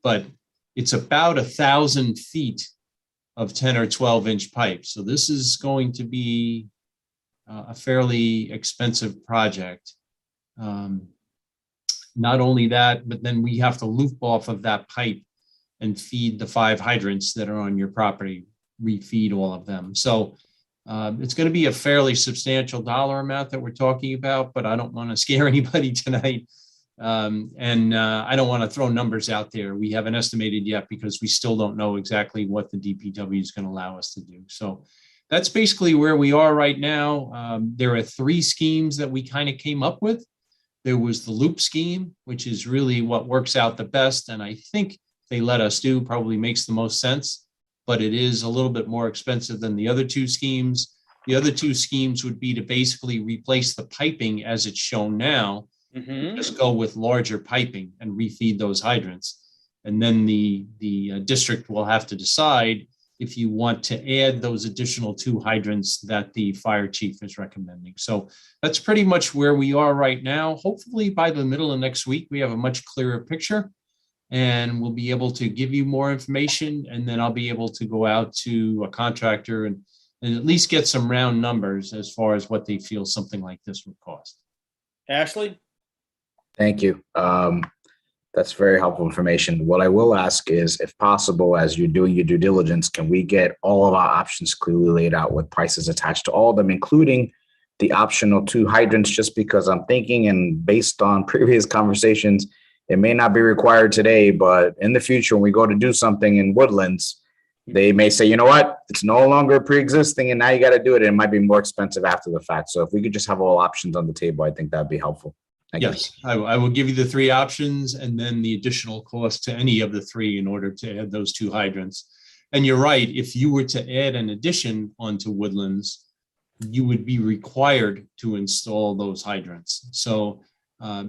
but it's about 1,000 feet of 10 or 12-inch pipe. So this is going to be a fairly expensive project. Not only that, but then we have to loop off of that pipe and feed the 5 hydrants that are on your property, refeed all of them. So it's going to be a fairly substantial dollar amount that we're talking about, but I don't want to scare anybody tonight. I don't want to throw numbers out there. We haven't estimated yet because we still don't know exactly what the DPW is going to allow us to do. So that's basically where we are right now. There are 3 schemes that we kind of came up with. There was the loop scheme, which is really what works out the best. And I think they let us do probably makes the most sense, but it is a little bit more expensive than the other 2 schemes. The other 2 schemes would be to basically replace the piping as it's shown now. Just go with larger piping and refeed those hydrants. And then the district will have to decide if you want to add those additional 2 hydrants that the fire chief is recommending. So that's pretty much where we are right now. Hopefully by the middle of next week, we have a much clearer picture. and we'll be able to give you more information, and then I'll be able to go out to a contractor and at least get some round numbers as far as what they feel something like this would cost. Ashley? Thank you. That's very helpful information. What I will ask is, if possible, as you're doing your due diligence, can we get all of our options clearly laid out with prices attached to all of them, including the optional 2 hydrants, just because I'm thinking, and based on previous conversations, it may not be required today, but in the future, when we go to do something in Woodlands, they may say, you know what, it's no longer pre-existing and now you got to do it. And it might be more expensive after the fact. So if we could just have all options on the table, I think that'd be helpful. Thank you. Yes, I will give you the 3 options and then the additional cost to any of the 3 in order to add those 2 hydrants. And you're right, if you were to add an addition onto Woodlands, you would be required to install those hydrants. So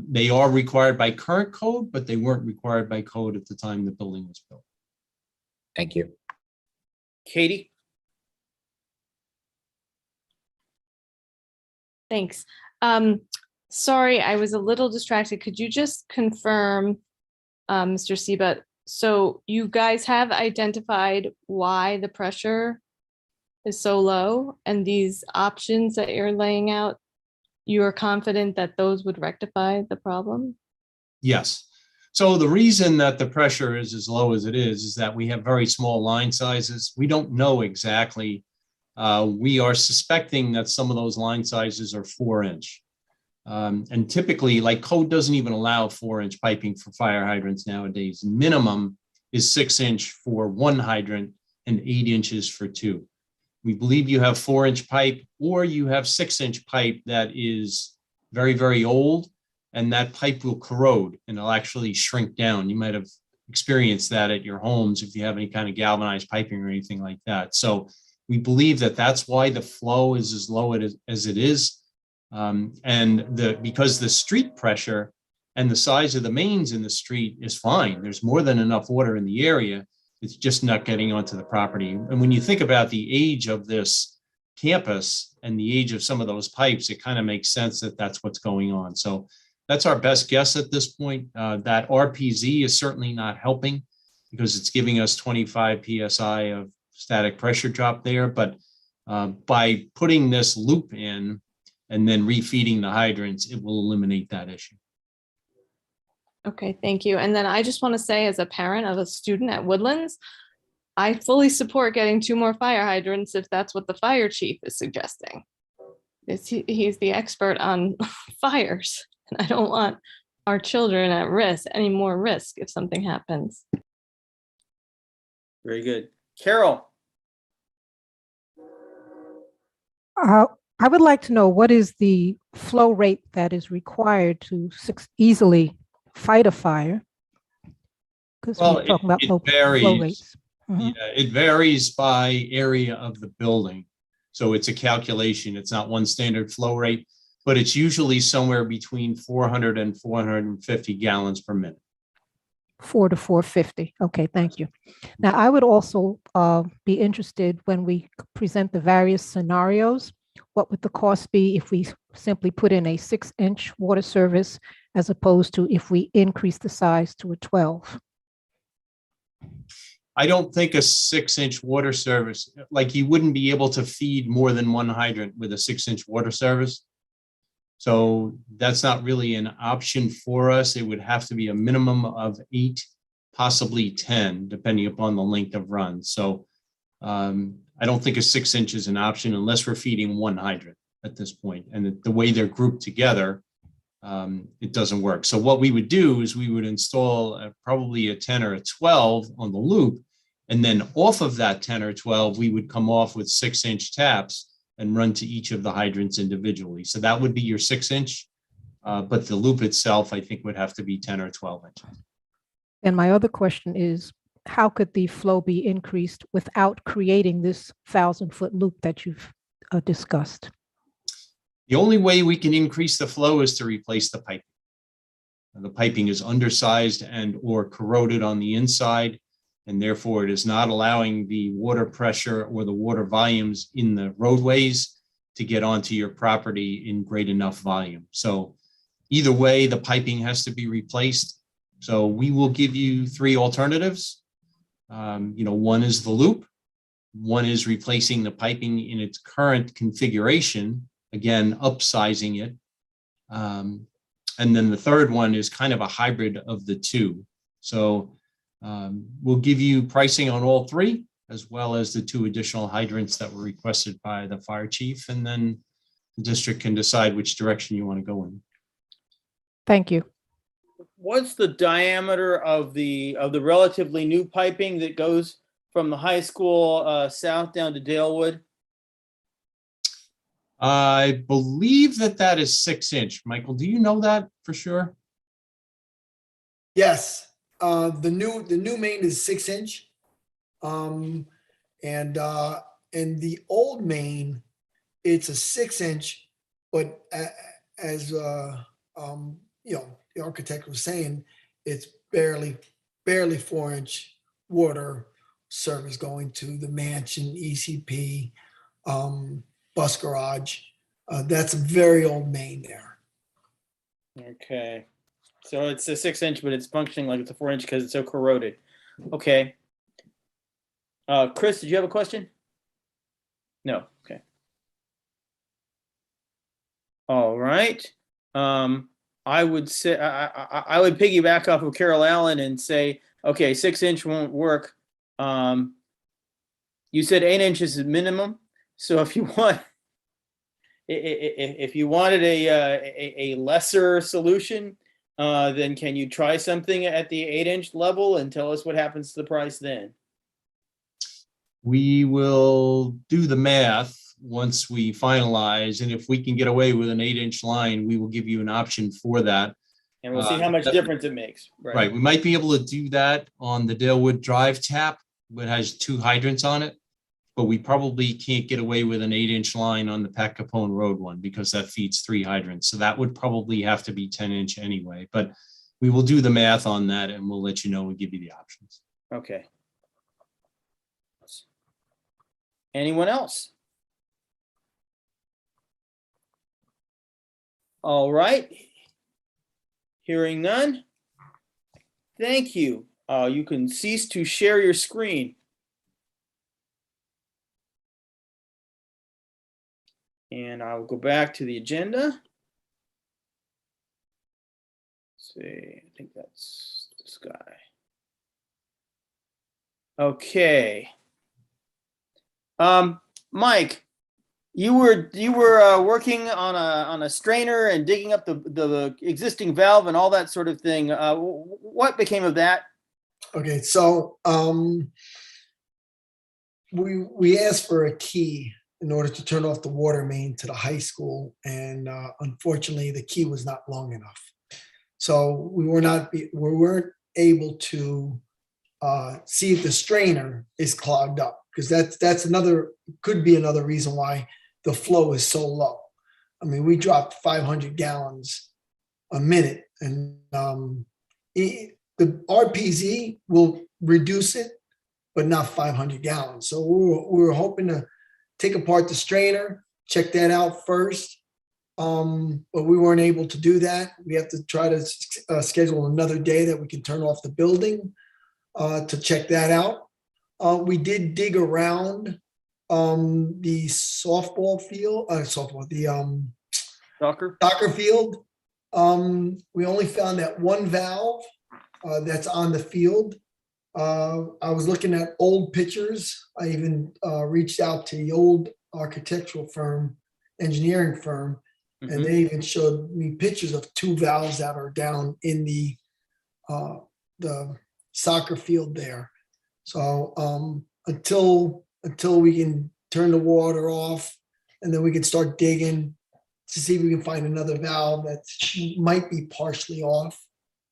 they are required by current code, but they weren't required by code at the time the building was built. Thank you. Katie? Thanks. Sorry, I was a little distracted. Could you just confirm, Mr. Seibert? So you guys have identified why the pressure is so low, and these options that you're laying out, you are confident that those would rectify the problem? Yes. So the reason that the pressure is as low as it is that we have very small line sizes. We don't know exactly. We are suspecting that some of those line sizes are 4-inch. And typically, like, code doesn't even allow 4-inch piping for fire hydrants nowadays. Minimum is 6-inch for 1 hydrant and 8 inches for 2. We believe you have 4-inch pipe, or you have 6-inch pipe that is very, very old, and that pipe will corrode and it'll actually shrink down. You might have experienced that at your homes if you have any kind of galvanized piping or anything like that. So we believe that that's why the flow is as low as it is. Because the street pressure and the size of the mains in the street is fine. There's more than enough water in the area. It's just not getting onto the property. And when you think about the age of this campus and the age of some of those pipes, it kind of makes sense that that's what's going on. So that's our best guess at this point. That RPZ is certainly not helping because it's giving us 25 PSI of static pressure drop there. But by putting this loop in and then refeeding the hydrants, it will eliminate that issue. Okay, thank you. And then I just want to say, as a parent of a student at Woodlands, I fully support getting 2 more fire hydrants if that's what the fire chief is suggesting. He's the expert on fires. And I don't want our children at risk, any more risk if something happens. Very good. Carol? I would like to know, what is the flow rate that is required to easily fight a fire? Because we're talking about low flow rates. Yeah, it varies by area of the building. So it's a calculation. It's not one standard flow rate, but it's usually somewhere between 400 and 450 gallons per minute. 4 to 450. Okay, thank you. Now, I would also be interested when we present the various scenarios, what would the cost be if we simply put in a 6-inch water service as opposed to if we increase the size to a 12? I don't think a 6-inch water service, like, you wouldn't be able to feed more than 1 hydrant with a 6-inch water service. So that's not really an option for us. It would have to be a minimum of 8, possibly 10, depending upon the length of run. So I don't think a 6-inch is an option unless we're feeding 1 hydrant at this point. And the way they're grouped together, it doesn't work. So what we would do is we would install probably a 10 or a 12 on the loop. And then off of that 10 or 12, we would come off with 6-inch taps and run to each of the hydrants individually. So that would be your 6-inch, but the loop itself, I think, would have to be 10 or 12 inches. And my other question is, how could the flow be increased without creating this 1,000-foot loop that you've discussed? The only way we can increase the flow is to replace the piping. The piping is undersized and or corroded on the inside, and therefore it is not allowing the water pressure or the water volumes in the roadways to get onto your property in great enough volume. So either way, the piping has to be replaced. So we will give you three alternatives. One is the loop. One is replacing the piping in its current configuration, again, upsizing it. And then the third one is kind of a hybrid of the two. So we'll give you pricing on all three, as well as the two additional hydrants that were requested by the fire chief. And then the district can decide which direction you want to go in. Thank you. What's the diameter of the relatively new piping that goes from the high school south down to Dalewood? I believe that is 6-inch. Michael, do you know that for sure? Yes, the new main is 6-inch. And the old main, it's a 6-inch, but as the architect was saying, it's barely 4-inch water service going to the mansion, ECP, bus garage. That's a very old main there. Okay, so it's a 6-inch, but it's functioning like it's a 4-inch because it's so corroded. Okay. Chris, did you have a question? No. Okay. All right. I would say I would piggyback off of Carol Allen and say, okay, 6-inch won't work. You said 8 inches is minimum. So if you wanted a lesser solution, then can you try something at the 8-inch level and tell us what happens to the price then? We will do the math once we finalize, and if we can get away with an 8-inch line, we will give you an option for that. And we'll see how much difference it makes. Right. We might be able to do that on the Dalewood Drive tap, that has 2 hydrants on it, but we probably can't get away with an 8-inch line on the Pat Capone Road one because that feeds 3 hydrants. So that would probably have to be 10-inch anyway, but we will do the math on that and we'll let you know and give you the options. Okay. Anyone else? All right. Hearing none. Thank you. You can cease to share your screen. And I will go back to the agenda. Let's see, I think that's this guy. Okay. Mike, you were working on a strainer and digging up the existing valve and all that sort of thing. What became of that? Okay, so we asked for a key in order to turn off the water main to the high school, and unfortunately, the key was not long enough. So we weren't able to see if the strainer is clogged up, because that's could be another reason why the flow is so low. I mean, we dropped 500 gallons a minute, and the RPZ will reduce it, but not 500 gallons. So we were hoping to take apart the strainer, check that out first, but we weren't able to do that. We have to try to schedule another day that we can turn off the building to check that out. We did dig around the softball field, the soccer field. We only found that one valve that's on the field. I was looking at old pictures. I even reached out to the old architectural firm, engineering firm, and they even showed me pictures of 2 valves that are down in the soccer field there. So until we can turn the water off, and then we can start digging to see if we can find another valve that might be partially off.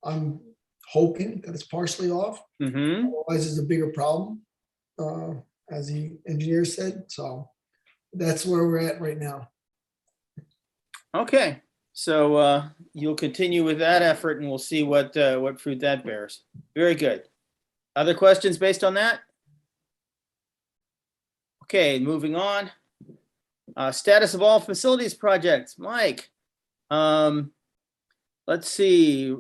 I'm hoping that it's partially off. Otherwise, it's a bigger problem, as the engineer said. So that's where we're at right now. Okay, so you'll continue with that effort, and we'll see what fruit that bears. Very good. Other questions based on that? Okay, moving on. Status of all facilities projects. Mike, let's see.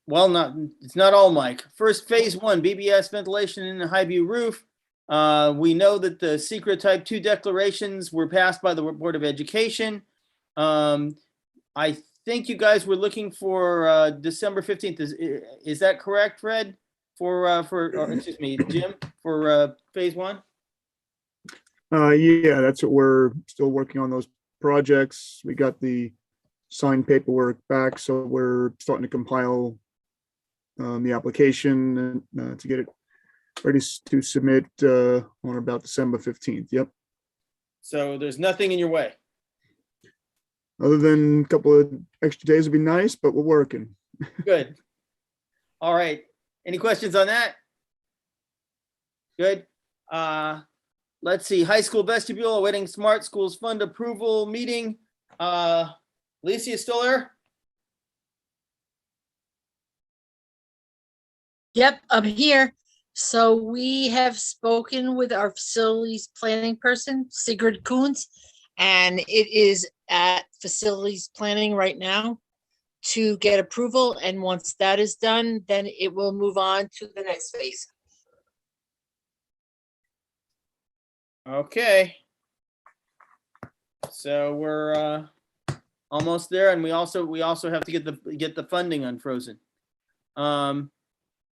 well, it's not all, Mike. First, phase one, BBS ventilation in the Highview roof. We know that the secret type 2 declarations were passed by the Board of Education. I think you guys were looking for December 15th. Is that correct, Fred? Or excuse me, Jim, for phase one? Yeah, that's what we're still working on, those projects. We got the signed paperwork back, so we're starting to compile the application to get it ready to submit on about December 15th. Yep. So there's nothing in your way. Other than a couple of extra days would be nice, but we're working. Good. All right. Any questions on that? Good. Let's see. High school vestibule awaiting Smart Schools Fund approval meeting. Lisa, you still there? Yep, I'm here. So we have spoken with our facilities planning person, Sigrid Coons, and it is at facilities planning right now to get approval. And once that is done, then it will move on to the next phase. Okay. So we're almost there, and we also have to get the funding unfrozen.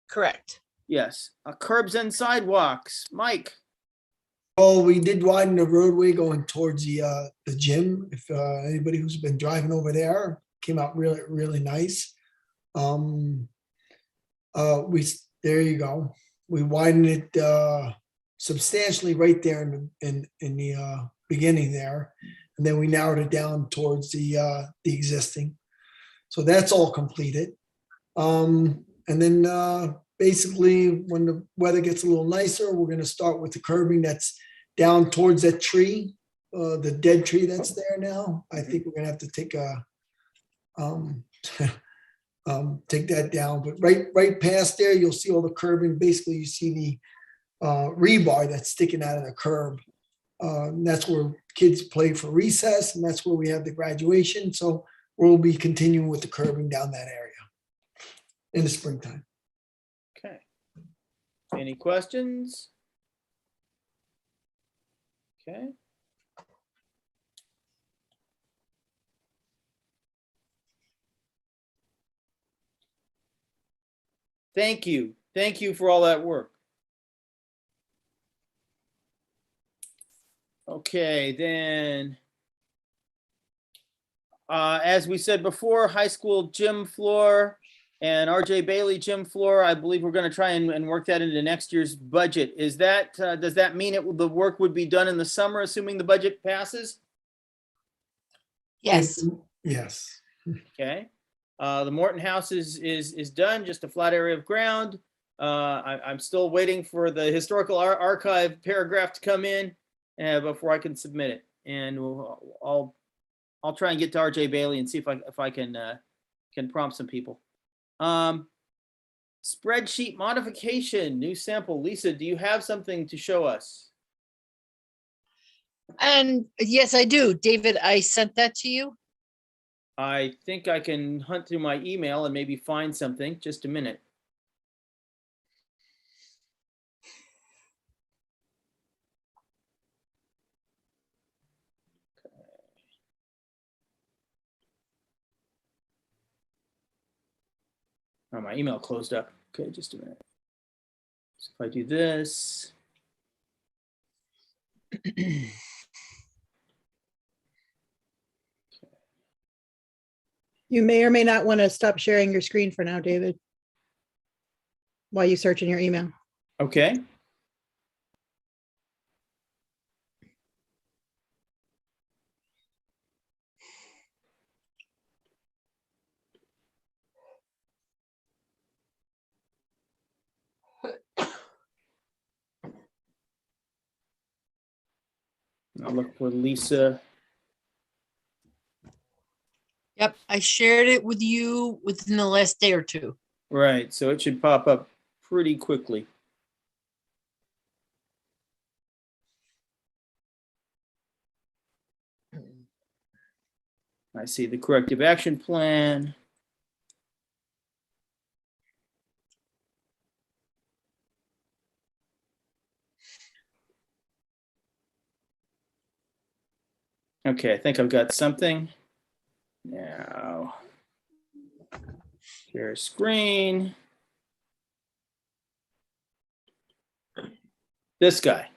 Correct. Yes. Curbs and sidewalks, Mike. Oh, we did widen the roadway going towards the gym. If anybody who's been driving over there, came out really nice. There you go. We widened it substantially right there in the beginning there, and then we narrowed it down towards the existing. So that's all completed. And then basically, when the weather gets a little nicer, we're going to start with the curbing that's down towards that tree, the dead tree that's there now. I think we're going to have to take take that down. But right past there, you'll see all the curbing. Basically, you see the rebar that's sticking out of the curb. That's where kids play for recess, and that's where we have the graduation. So we'll be continuing with the curbing down that area in the springtime. Okay. Any questions? Okay. Thank you. Thank you for all that work. Okay, then. As we said before, high school gym floor and RJ Bailey gym floor, I believe we're going to try and work that into next year's budget. Is that, does that mean the work would be done in the summer, assuming the budget passes? Yes. Yes. Okay. The Morton House is done, just a flat area of ground. I'm still waiting for the historical archive paragraph to come in before I can submit it. And I'll try and get to RJ Bailey and see if I can prompt some people. Spreadsheet modification, new sample. Lisa, do you have something to show us? And yes, I do. David, I sent that to you. I think I can hunt through my email and maybe find something. Just a minute. Oh, my email closed up. Okay, just a minute. So if I do this. You may or may not want to stop sharing your screen for now, David, while you search in your email. Okay. I'll look for Lisa. Yep, I shared it with you within the last day or two. Right, so it should pop up pretty quickly. I see the corrective action plan. Okay, I think I've got something. Now, share screen. This guy.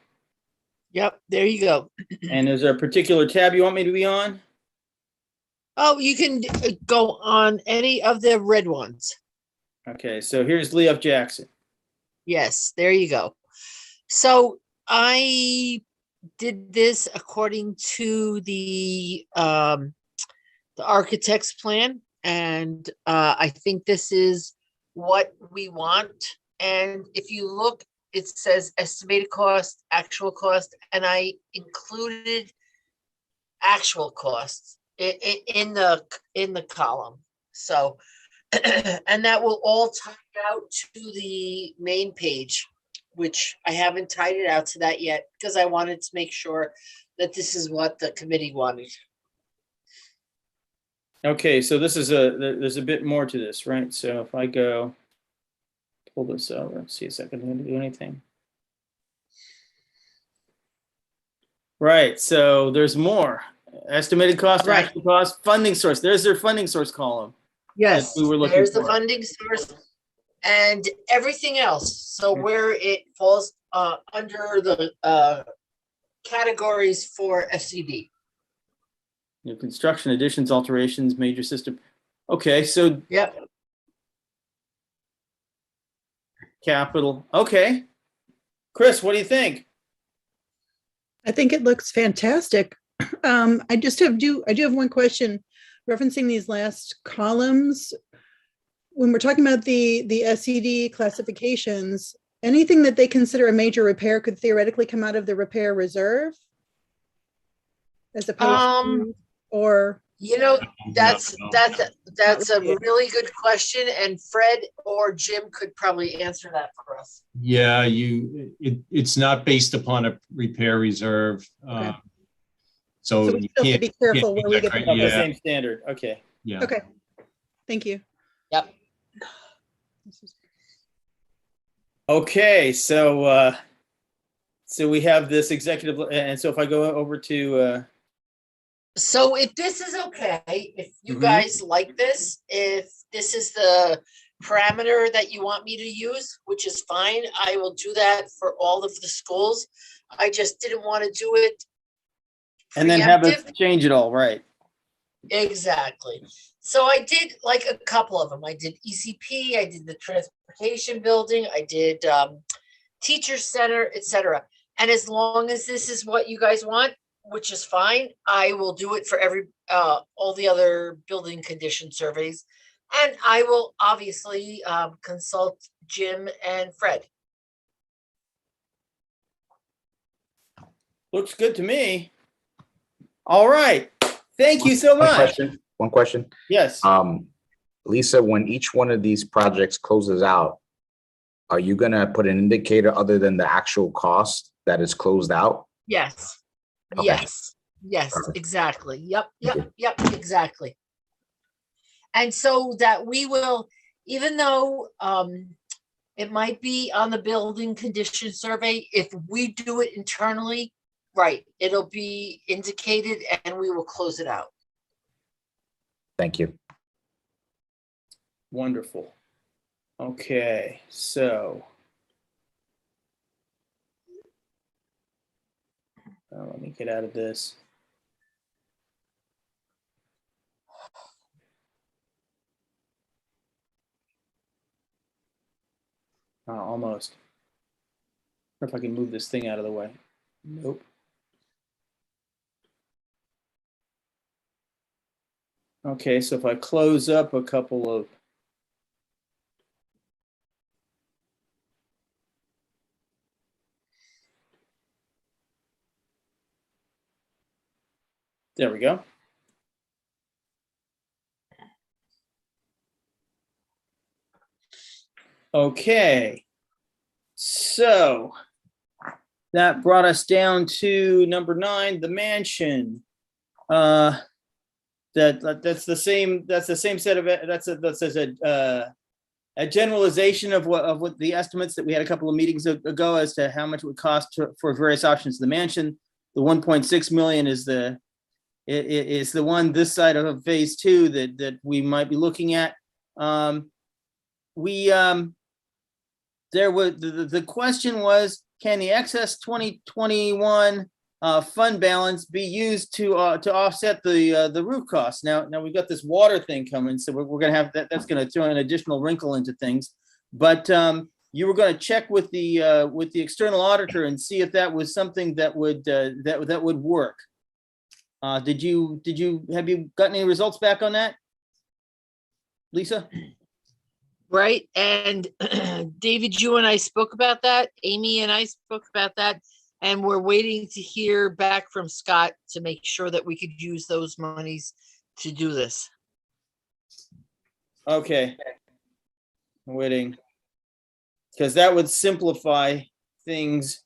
Yep, there you go. And is there a particular tab you want me to be on? Oh, you can go on any of the red ones. Okay, so here's Lee F. Jackson. Yes, there you go. So I did this according to the architect's plan, and I think this is what we want. And if you look, it says estimated cost, actual cost, and I included actual costs in the column. So, and that will all tie out to the main page, which I haven't tied it out to that yet because I wanted to make sure that this is what the committee wanted. Okay, so this is there's a bit more to this, right? So if I go pull this over, see if I can do anything. Right, so there's more. Estimated cost, Right. actual cost, funding source. There's their funding source column. Yes, that we were looking there's the for. funding source and everything else. So where it falls under the categories for SCD. New construction, additions, alterations, major system. Okay, so Yep. capital. Okay. Chris, what do you think? I think it looks fantastic. I do have one question referencing these last columns. When we're talking about the SED classifications, anything that they consider a major repair could theoretically come out of the repair reserve as opposed to, or You know, that's a really good question, and Fred or Jim could probably answer that for us. Yeah, it's not based upon a repair reserve. Okay. So we you still have to can't be careful can't where we do get that, the right? The Yeah, same standard. Okay. yeah. okay. Thank you. Yep. Okay, so we have this executive, and so if I go over to So if this is okay, if you Mhm. guys like this, if this is the parameter that you want me to use, which is fine, I will do that for all of the schools. I just didn't want to do it and then have us preemptive. change it all, right? Exactly. So I did like a couple of them. I did ECP, I did the transportation building, I did teacher center, etc. And as long as this is what you guys want, which is fine, I will do it for every all the other building condition surveys. And I will obviously consult Jim and Fred. Looks good to me. All right. Thank you so One much. question. Yes. Lisa, when each one of these projects closes out, are you gonna put an indicator other than the actual cost that is closed out? Yes. Okay. Yes, Perfect. exactly. Yep, exactly. And so that we will, even though it might be on the building condition survey, if we do it internally, right, it'll be indicated and we will close it out. Thank you. Wonderful. Okay, so let me get out of this. Almost. Or if I can move this thing out of the way. Nope. Okay, so if I close up a couple of there we go. Okay, so that brought us down to number 9, the mansion. That's the same set of that's a generalization of what the estimates that we had a couple of meetings ago as to how much it would cost for various options of the mansion. The 1.6 million is the is the one this side of phase 2 that we might be looking at. There was the question was, can the excess 2021 fund balance be used to offset the roof costs? Now we've got this water thing coming, so we're going to have that. That's going to throw an additional wrinkle into things. But you were going to check with the external auditor and see if that was something that would that would work. Have you gotten any results back on that, Lisa? Right, and David, you and I spoke about that. Amy and I spoke about that, and we're waiting to hear back from Scott to make sure that we could use those monies to do this. Okay. I'm waiting. Because that would simplify things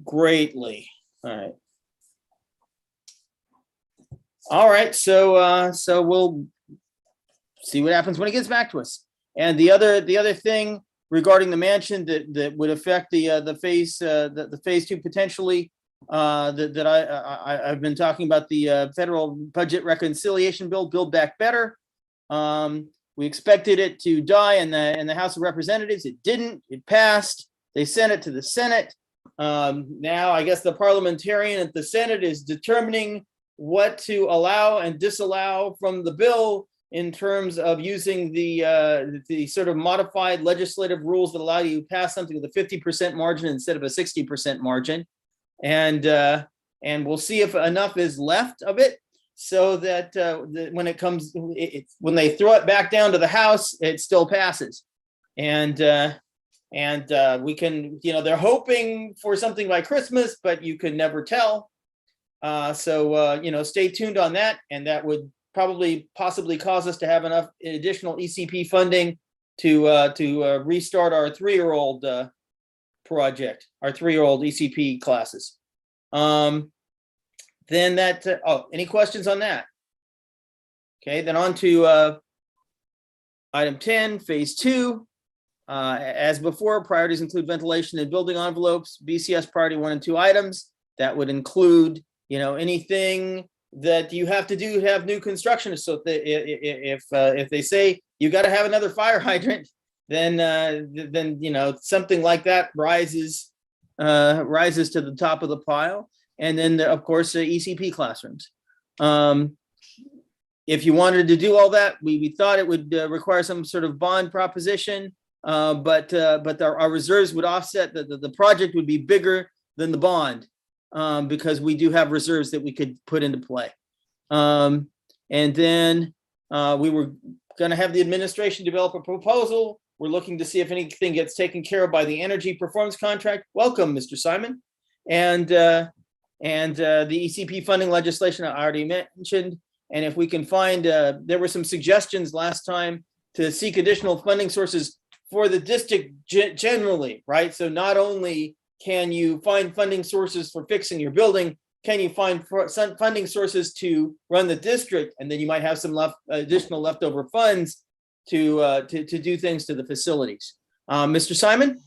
greatly. All right. All right, so we'll see what happens when he gets back to us. And the other thing regarding the mansion that would affect the phase 2 potentially, that I've been talking about, the federal budget reconciliation bill, Build Back Better. We expected it to die in the House of Representatives. It didn't. It passed. They sent it to the Senate. Now I guess the parliamentarian at the Senate is determining what to allow and disallow from the bill in terms of using the sort of modified legislative rules that allow you to pass something with a 50% margin instead of a 60% margin. And we'll see if enough is left of it so that when it comes, when they throw it back down to the House, it still passes. And we can, they're hoping for something by Christmas, but you can never tell. So stay tuned on that. And that would possibly cause us to have enough additional ECP funding to restart our 3-year-old project, our 3-year-old ECP classes. Then that, any questions on that? Okay, then on to item 10, phase 2. As before, priorities include ventilation and building envelopes, BCS priority 1 and 2 items. That would include, anything that you have to do to have new construction. So if they say you got to have another fire hydrant, then something like that rises to the top of the pile. And then of course the ECP classrooms. If you wanted to do all that, we thought it would require some sort of bond proposition, but our reserves would offset the project would be bigger than the bond. Because we do have reserves that we could put into play. And then we were going to have the administration develop a proposal. We're looking to see if anything gets taken care of by the energy performance contract. Welcome, Mr. Simon. And the ECP funding legislation I already mentioned. And if we can find, there were some suggestions last time to seek additional funding sources for the district generally, right? So not only can you find funding sources for fixing your building, can you find some funding sources to run the district? And then you might have some additional leftover funds to do things to the facilities. Mr. Simon?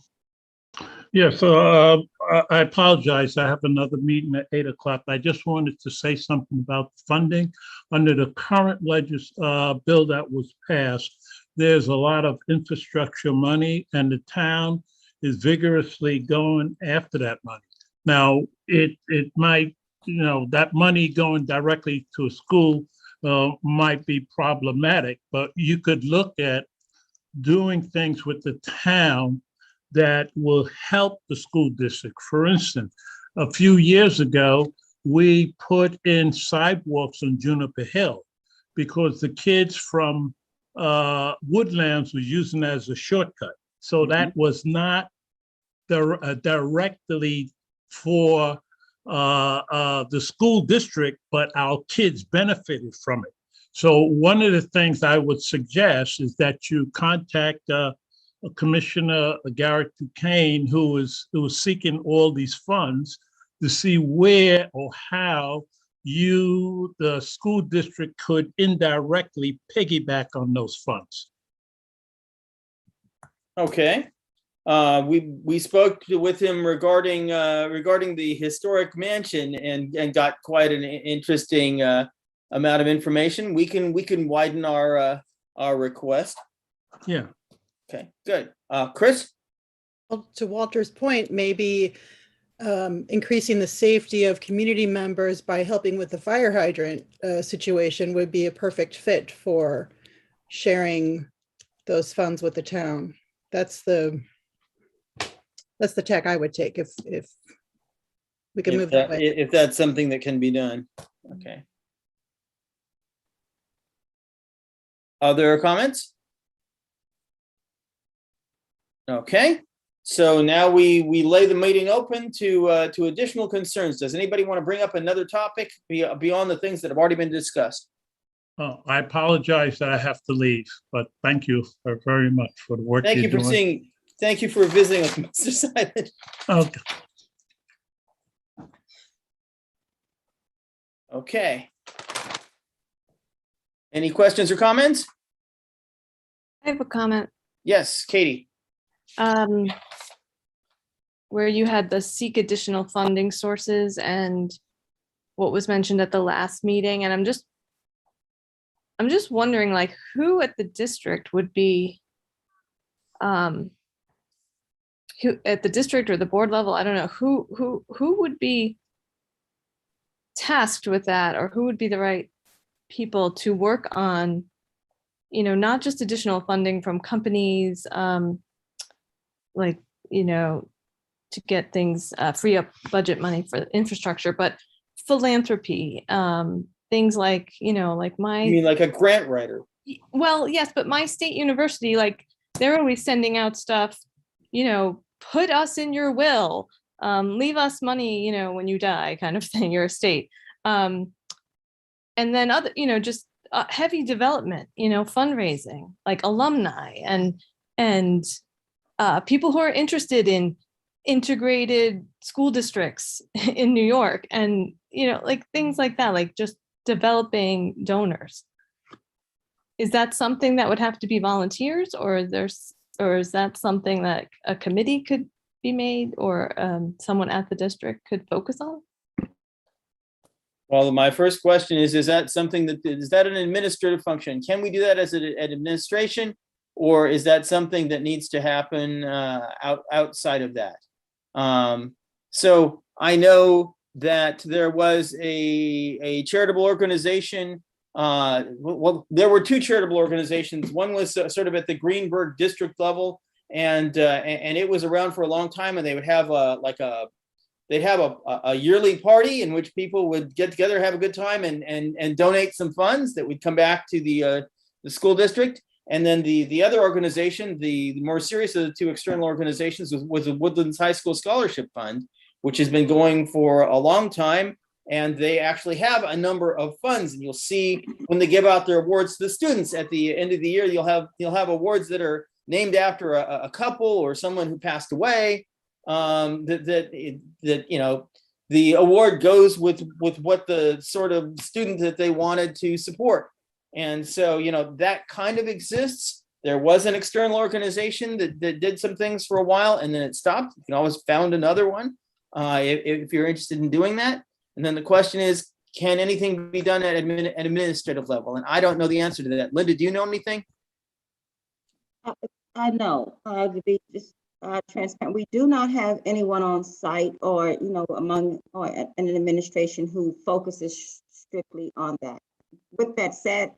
Yeah, so I apologize. I have another meeting at 8 o'clock. I just wanted to say something about funding. Under the current bill that was passed, there's a lot of infrastructure money, and the town is vigorously going after that money. Now, it might, that money going directly to a school might be problematic, but you could look at doing things with the town that will help the school district. For instance, a few years ago, we put in sidewalks on Juniper Hill because the kids from Woodlands were using it as a shortcut. So that was not directly for the school district, but our kids benefited from it. So one of the things I would suggest is that you contact Commissioner Garrett Duquesne, who is seeking all these funds, to see where or how the school district, could indirectly piggyback on those funds. Okay. We spoke with him regarding the historic mansion and got quite an interesting amount of information. We can widen our request. Yeah. Okay, good. Chris? Well, to Walter's point, maybe increasing the safety of community members by helping with the fire hydrant situation would be a perfect fit for sharing those funds with the town. That's the tack I would take if we can move that way. If that's something that can be done. Okay. Other comments? Okay, so now we lay the meeting open to additional concerns. Does anybody want to bring up another topic beyond the things that have already been discussed? Oh, I apologize that I have to leave, but thank you very much for the work Thank you're you for doing. thank you for visiting us, Mr. Simon. Okay. Okay. Any questions or comments? I have a comment. Yes, Katie. Where you had the seek additional funding sources and what was mentioned at the last meeting, and I'm just wondering, like, who at the district would be who at the district or the board level, I don't know, who would be tasked with that, or who would be the right people to work on, you know, not just additional funding from companies, like, you know, to get things, free up budget money for infrastructure, but philanthropy, things like, you know, like You mean like a grant writer? well, yes, but my state university, like, they're always sending out stuff, you know, put us in your will, leave us money, you know, when you die, kind of thing, your estate. And then other, you know, just heavy development, you know, fundraising, like alumni and people who are interested in integrated school districts in New York, and, you know, like things like that, like just developing donors. Is that something that would have to be volunteers, or is that something that a committee could be made, or someone at the district could focus on? Well, my first question is that something is that an administrative function? Can we do that as an administration, or is that something that needs to happen outside of that? So I know that there was a charitable organization. Well, there were two charitable organizations. One was sort of at the Greenburgh district level, and it was around for a long time, and they would have they'd have a yearly party in which people would get together, have a good time, and donate some funds that would come back to the school district. And then the other organization, the more serious of the two external organizations, was the Woodlands High School Scholarship Fund, which has been going for a long time. And they actually have a number of funds, and you'll see when they give out their awards to the students at the end of the year, you'll have awards that are named after a couple or someone who passed away. That you know, the award goes with what the sort of student that they wanted to support. And so, you know, that kind of exists. There was an external organization that did some things for a while, and then it stopped. You can always found another one if you're interested in doing that. And then the question is, can anything be done at administrative level? And I don't know the answer to that. Linda, do you know anything? I know, to be just transparent, we do not have anyone on site or, you know, among or an administration who focuses strictly on that. With that said,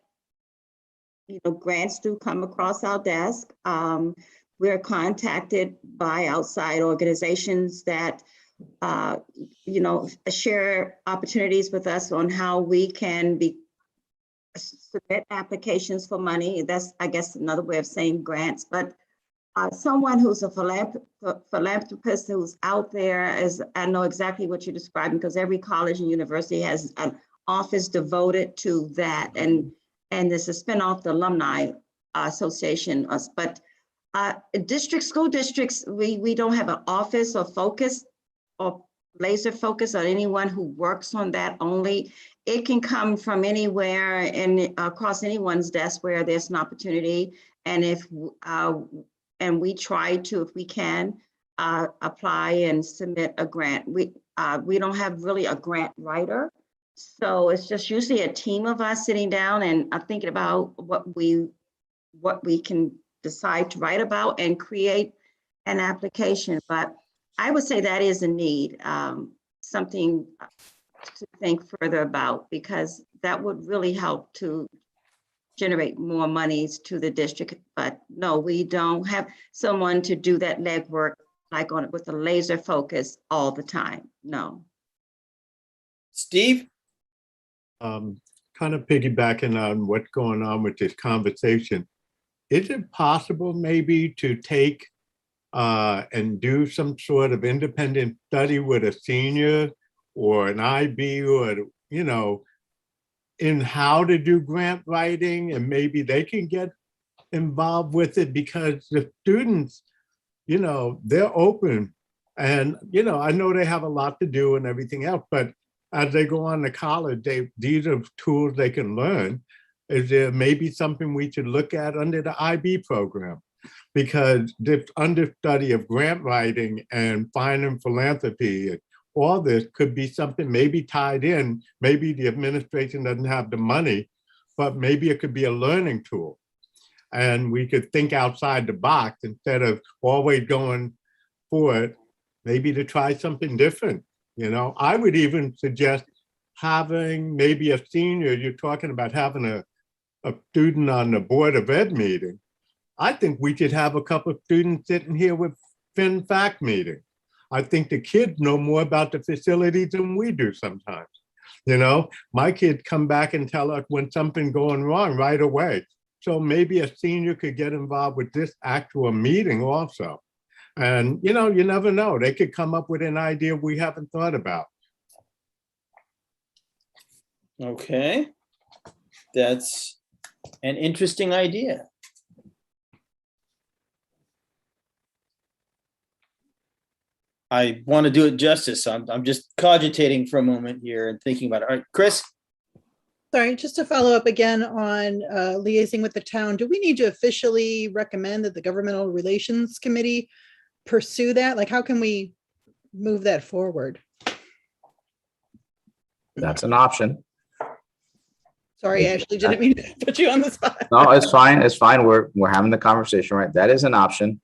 you know, grants do come across our desk. We're contacted by outside organizations that you know, share opportunities with us on how we can submit applications for money. That's, I guess, another way of saying grants. But someone who's a philanthropist who's out there, is, I know exactly what you're describing, because every college and university has an office devoted to that, and there's a spinoff, the Alumni Association. But school districts, we don't have an office or focus or laser focus on anyone who works on that only. It can come from anywhere and across anyone's desk where there's an opportunity. And and we try to, if we can, apply and submit a grant. We don't have really a grant writer. So it's just usually a team of us sitting down and thinking about what we can decide to write about and create an application. But I would say that is a need, something to think further about, because that would really help to generate more monies to the district. But no, we don't have someone to do that legwork like on it with a laser focus all the time. No. Steve? Kind of piggybacking on what's going on with this conversation. Is it possible maybe to take and do some sort of independent study with a senior or an IB or, you know, in how to do grant writing, and maybe they can get involved with it, because the students, you know, they're open and, you know, I know they have a lot to do and everything else, but as they go on to college, these are tools they can learn. Is there maybe something we should look at under the IB program? Because this understudy of grant writing and finding philanthropy, all this could be something maybe tied in. Maybe the administration doesn't have the money, but maybe it could be a learning tool. And we could think outside the box instead of always going for it, maybe to try something different. You know, I would even suggest having maybe a senior, you're talking about having a student on the Board of Ed meeting. I think we should have a couple of students sitting here with FinFac meeting. I think the kids know more about the facilities than we do sometimes. You know, my kids come back and tell us when something's going wrong right away. So maybe a senior could get involved with this actual meeting also. And, you know, you never know. They could come up with an idea we haven't thought about. Okay. That's an interesting idea. I want to do it justice. I'm just cogitating for a moment here and thinking about it. All right, Chris? Sorry, just to follow up again on liaising with the town, do we need to officially recommend that the Governmental Relations Committee pursue that? Like, how can we move that forward? That's an option. Sorry, Ashley, didn't mean to put you on the spot. No, it's fine. It's fine. We're having the conversation, right? That is an option.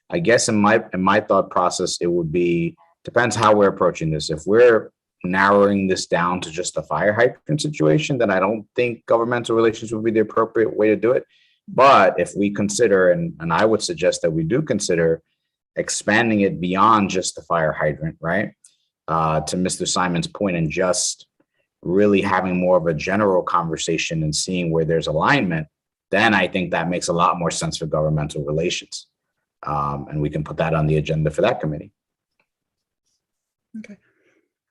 I guess in my thought process, it would be, depends how we're approaching this. If we're narrowing this down to just the fire hydrant situation, then I don't think governmental relations would be the appropriate way to do it. But if we consider, and I would suggest that we do consider expanding it beyond just the fire hydrant, right? To Mr. Simon's point, and just really having more of a general conversation and seeing where there's alignment, then I think that makes a lot more sense for governmental relations. And we can put that on the agenda for that committee. Okay.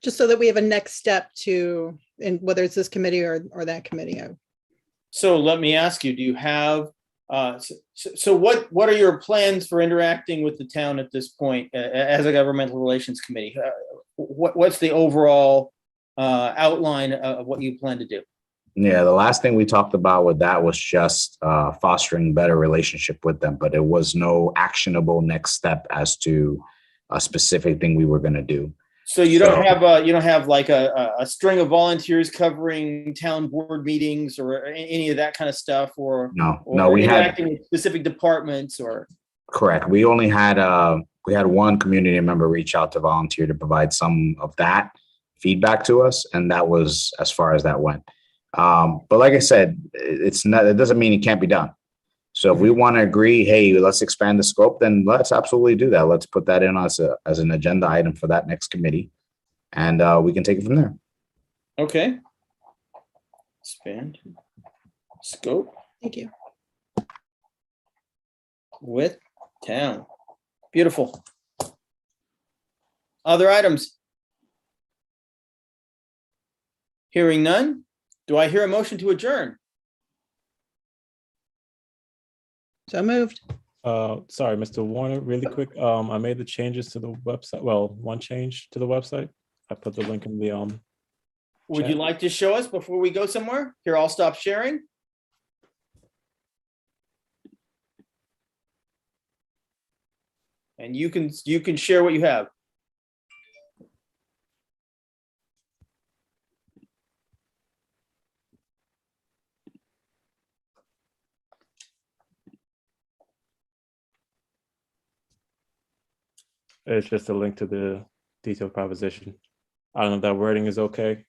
Just so that we have a next step to, and whether it's this committee or that committee. So let me ask you, do you have, so what are your plans for interacting with the town at this point as a governmental relations committee? What's the overall outline of what you plan to do? Yeah, the last thing we talked about with that was just fostering better relationship with them, but it was no actionable next step as to a specific thing we were going to do. So you don't have like a string of volunteers covering town board meetings or any of that kind of stuff, or no, we interacting with specific departments, or correct. We only had one community member reach out to volunteer to provide some of that feedback to us, and that was as far as that went. But like I said, it doesn't mean it can't be done. So if we want to agree, hey, let's expand the scope, then let's absolutely do that. Let's put that in as an agenda item for that next committee, and we can take it from there. Okay. Expand scope. Thank you. With town. Beautiful. Other items? Hearing none. Do I hear a motion to adjourn? So moved. Sorry, Mr. Warner, really quick. I made the changes to the website. Well, one change to the website. I put the link in the Would you like to show us before we go somewhere? Here, I'll stop sharing. And you can share what you have. It's just a link to the detailed proposition. I don't know if that wording is okay.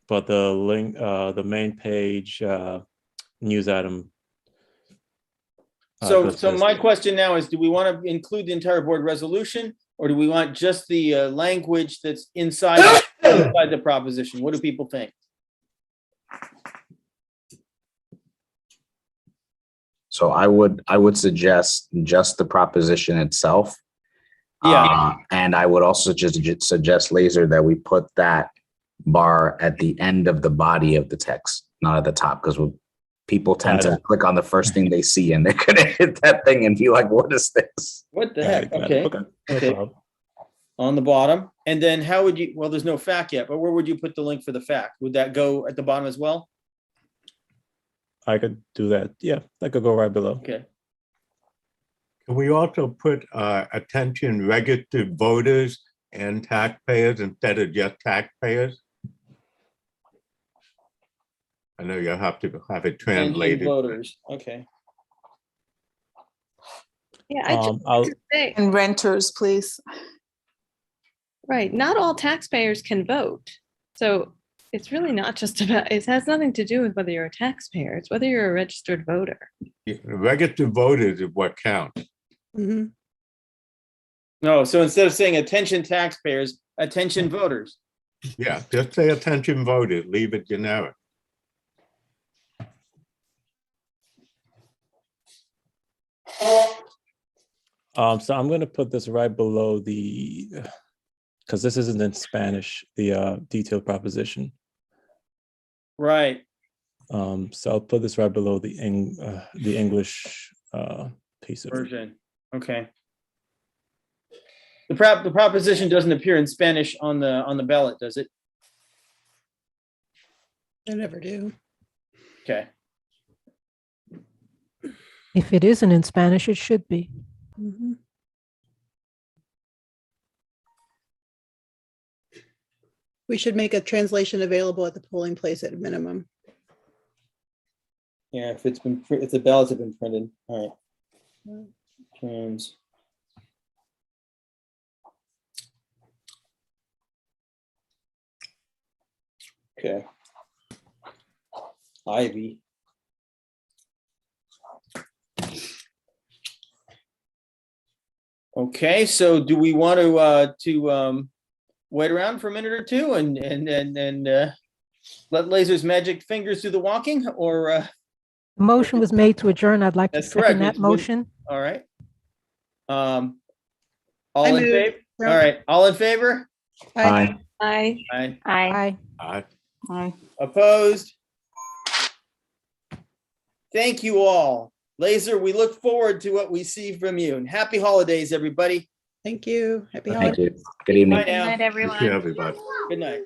But the link, the main page news item. So my question now is, do we want to include the entire board resolution, or do we want just the language that's inside the proposition? What do people think? So I would suggest just the proposition itself. Yeah. And I would also just suggest, Laser, that we put that bar at the end of the body of the text, not at the top, because people tend to click on the first thing they see and they're gonna hit that thing and be like, what is this? What the heck? Okay. On the bottom. And then how would you, well, there's no fact yet, but where would you put the link for the fact? Would that go at the bottom as well? I could do that. Yeah, that could go right below. Okay. Can we also put attention registered voters and taxpayers instead of just taxpayers? I know you'll have to have it translated. Voters, okay. Yeah, I just want to say, And renters, please. right, not all taxpayers can vote. So it's really not just about, it has nothing to do with whether you're a taxpayer, it's whether you're a registered voter. Registered voters is what counts. No, so instead of saying attention taxpayers, attention voters. Yeah, just say attention voters, leave it generic. So I'm going to put this right below the, because this isn't in Spanish, the detailed proposition. Right. So I'll put this right below the English piece of it. Version. Okay. The proposition doesn't appear in Spanish on the ballot, does it? I never do. Okay. If it isn't in Spanish, it should be. We should make a translation available at the polling place at a minimum. Yeah, if the ballots have been printed. All right. Trans. Okay. Ivy. Okay, so do we want to wait around for a minute or two and let Laser's magic fingers do the walking, or? The motion was made to adjourn. I'd like to That's correct. second that motion. All right. All I in move. favor? All right, all in favor? Aye. Aye. Aye. Aye. Aye. Aye. Opposed? Thank you all. Laser, we look forward to what we see from you. And happy holidays, everybody. Thank you. Happy Thank holidays. you. Good evening. Bye now. Good night, everyone. Thank you, everybody. Good night.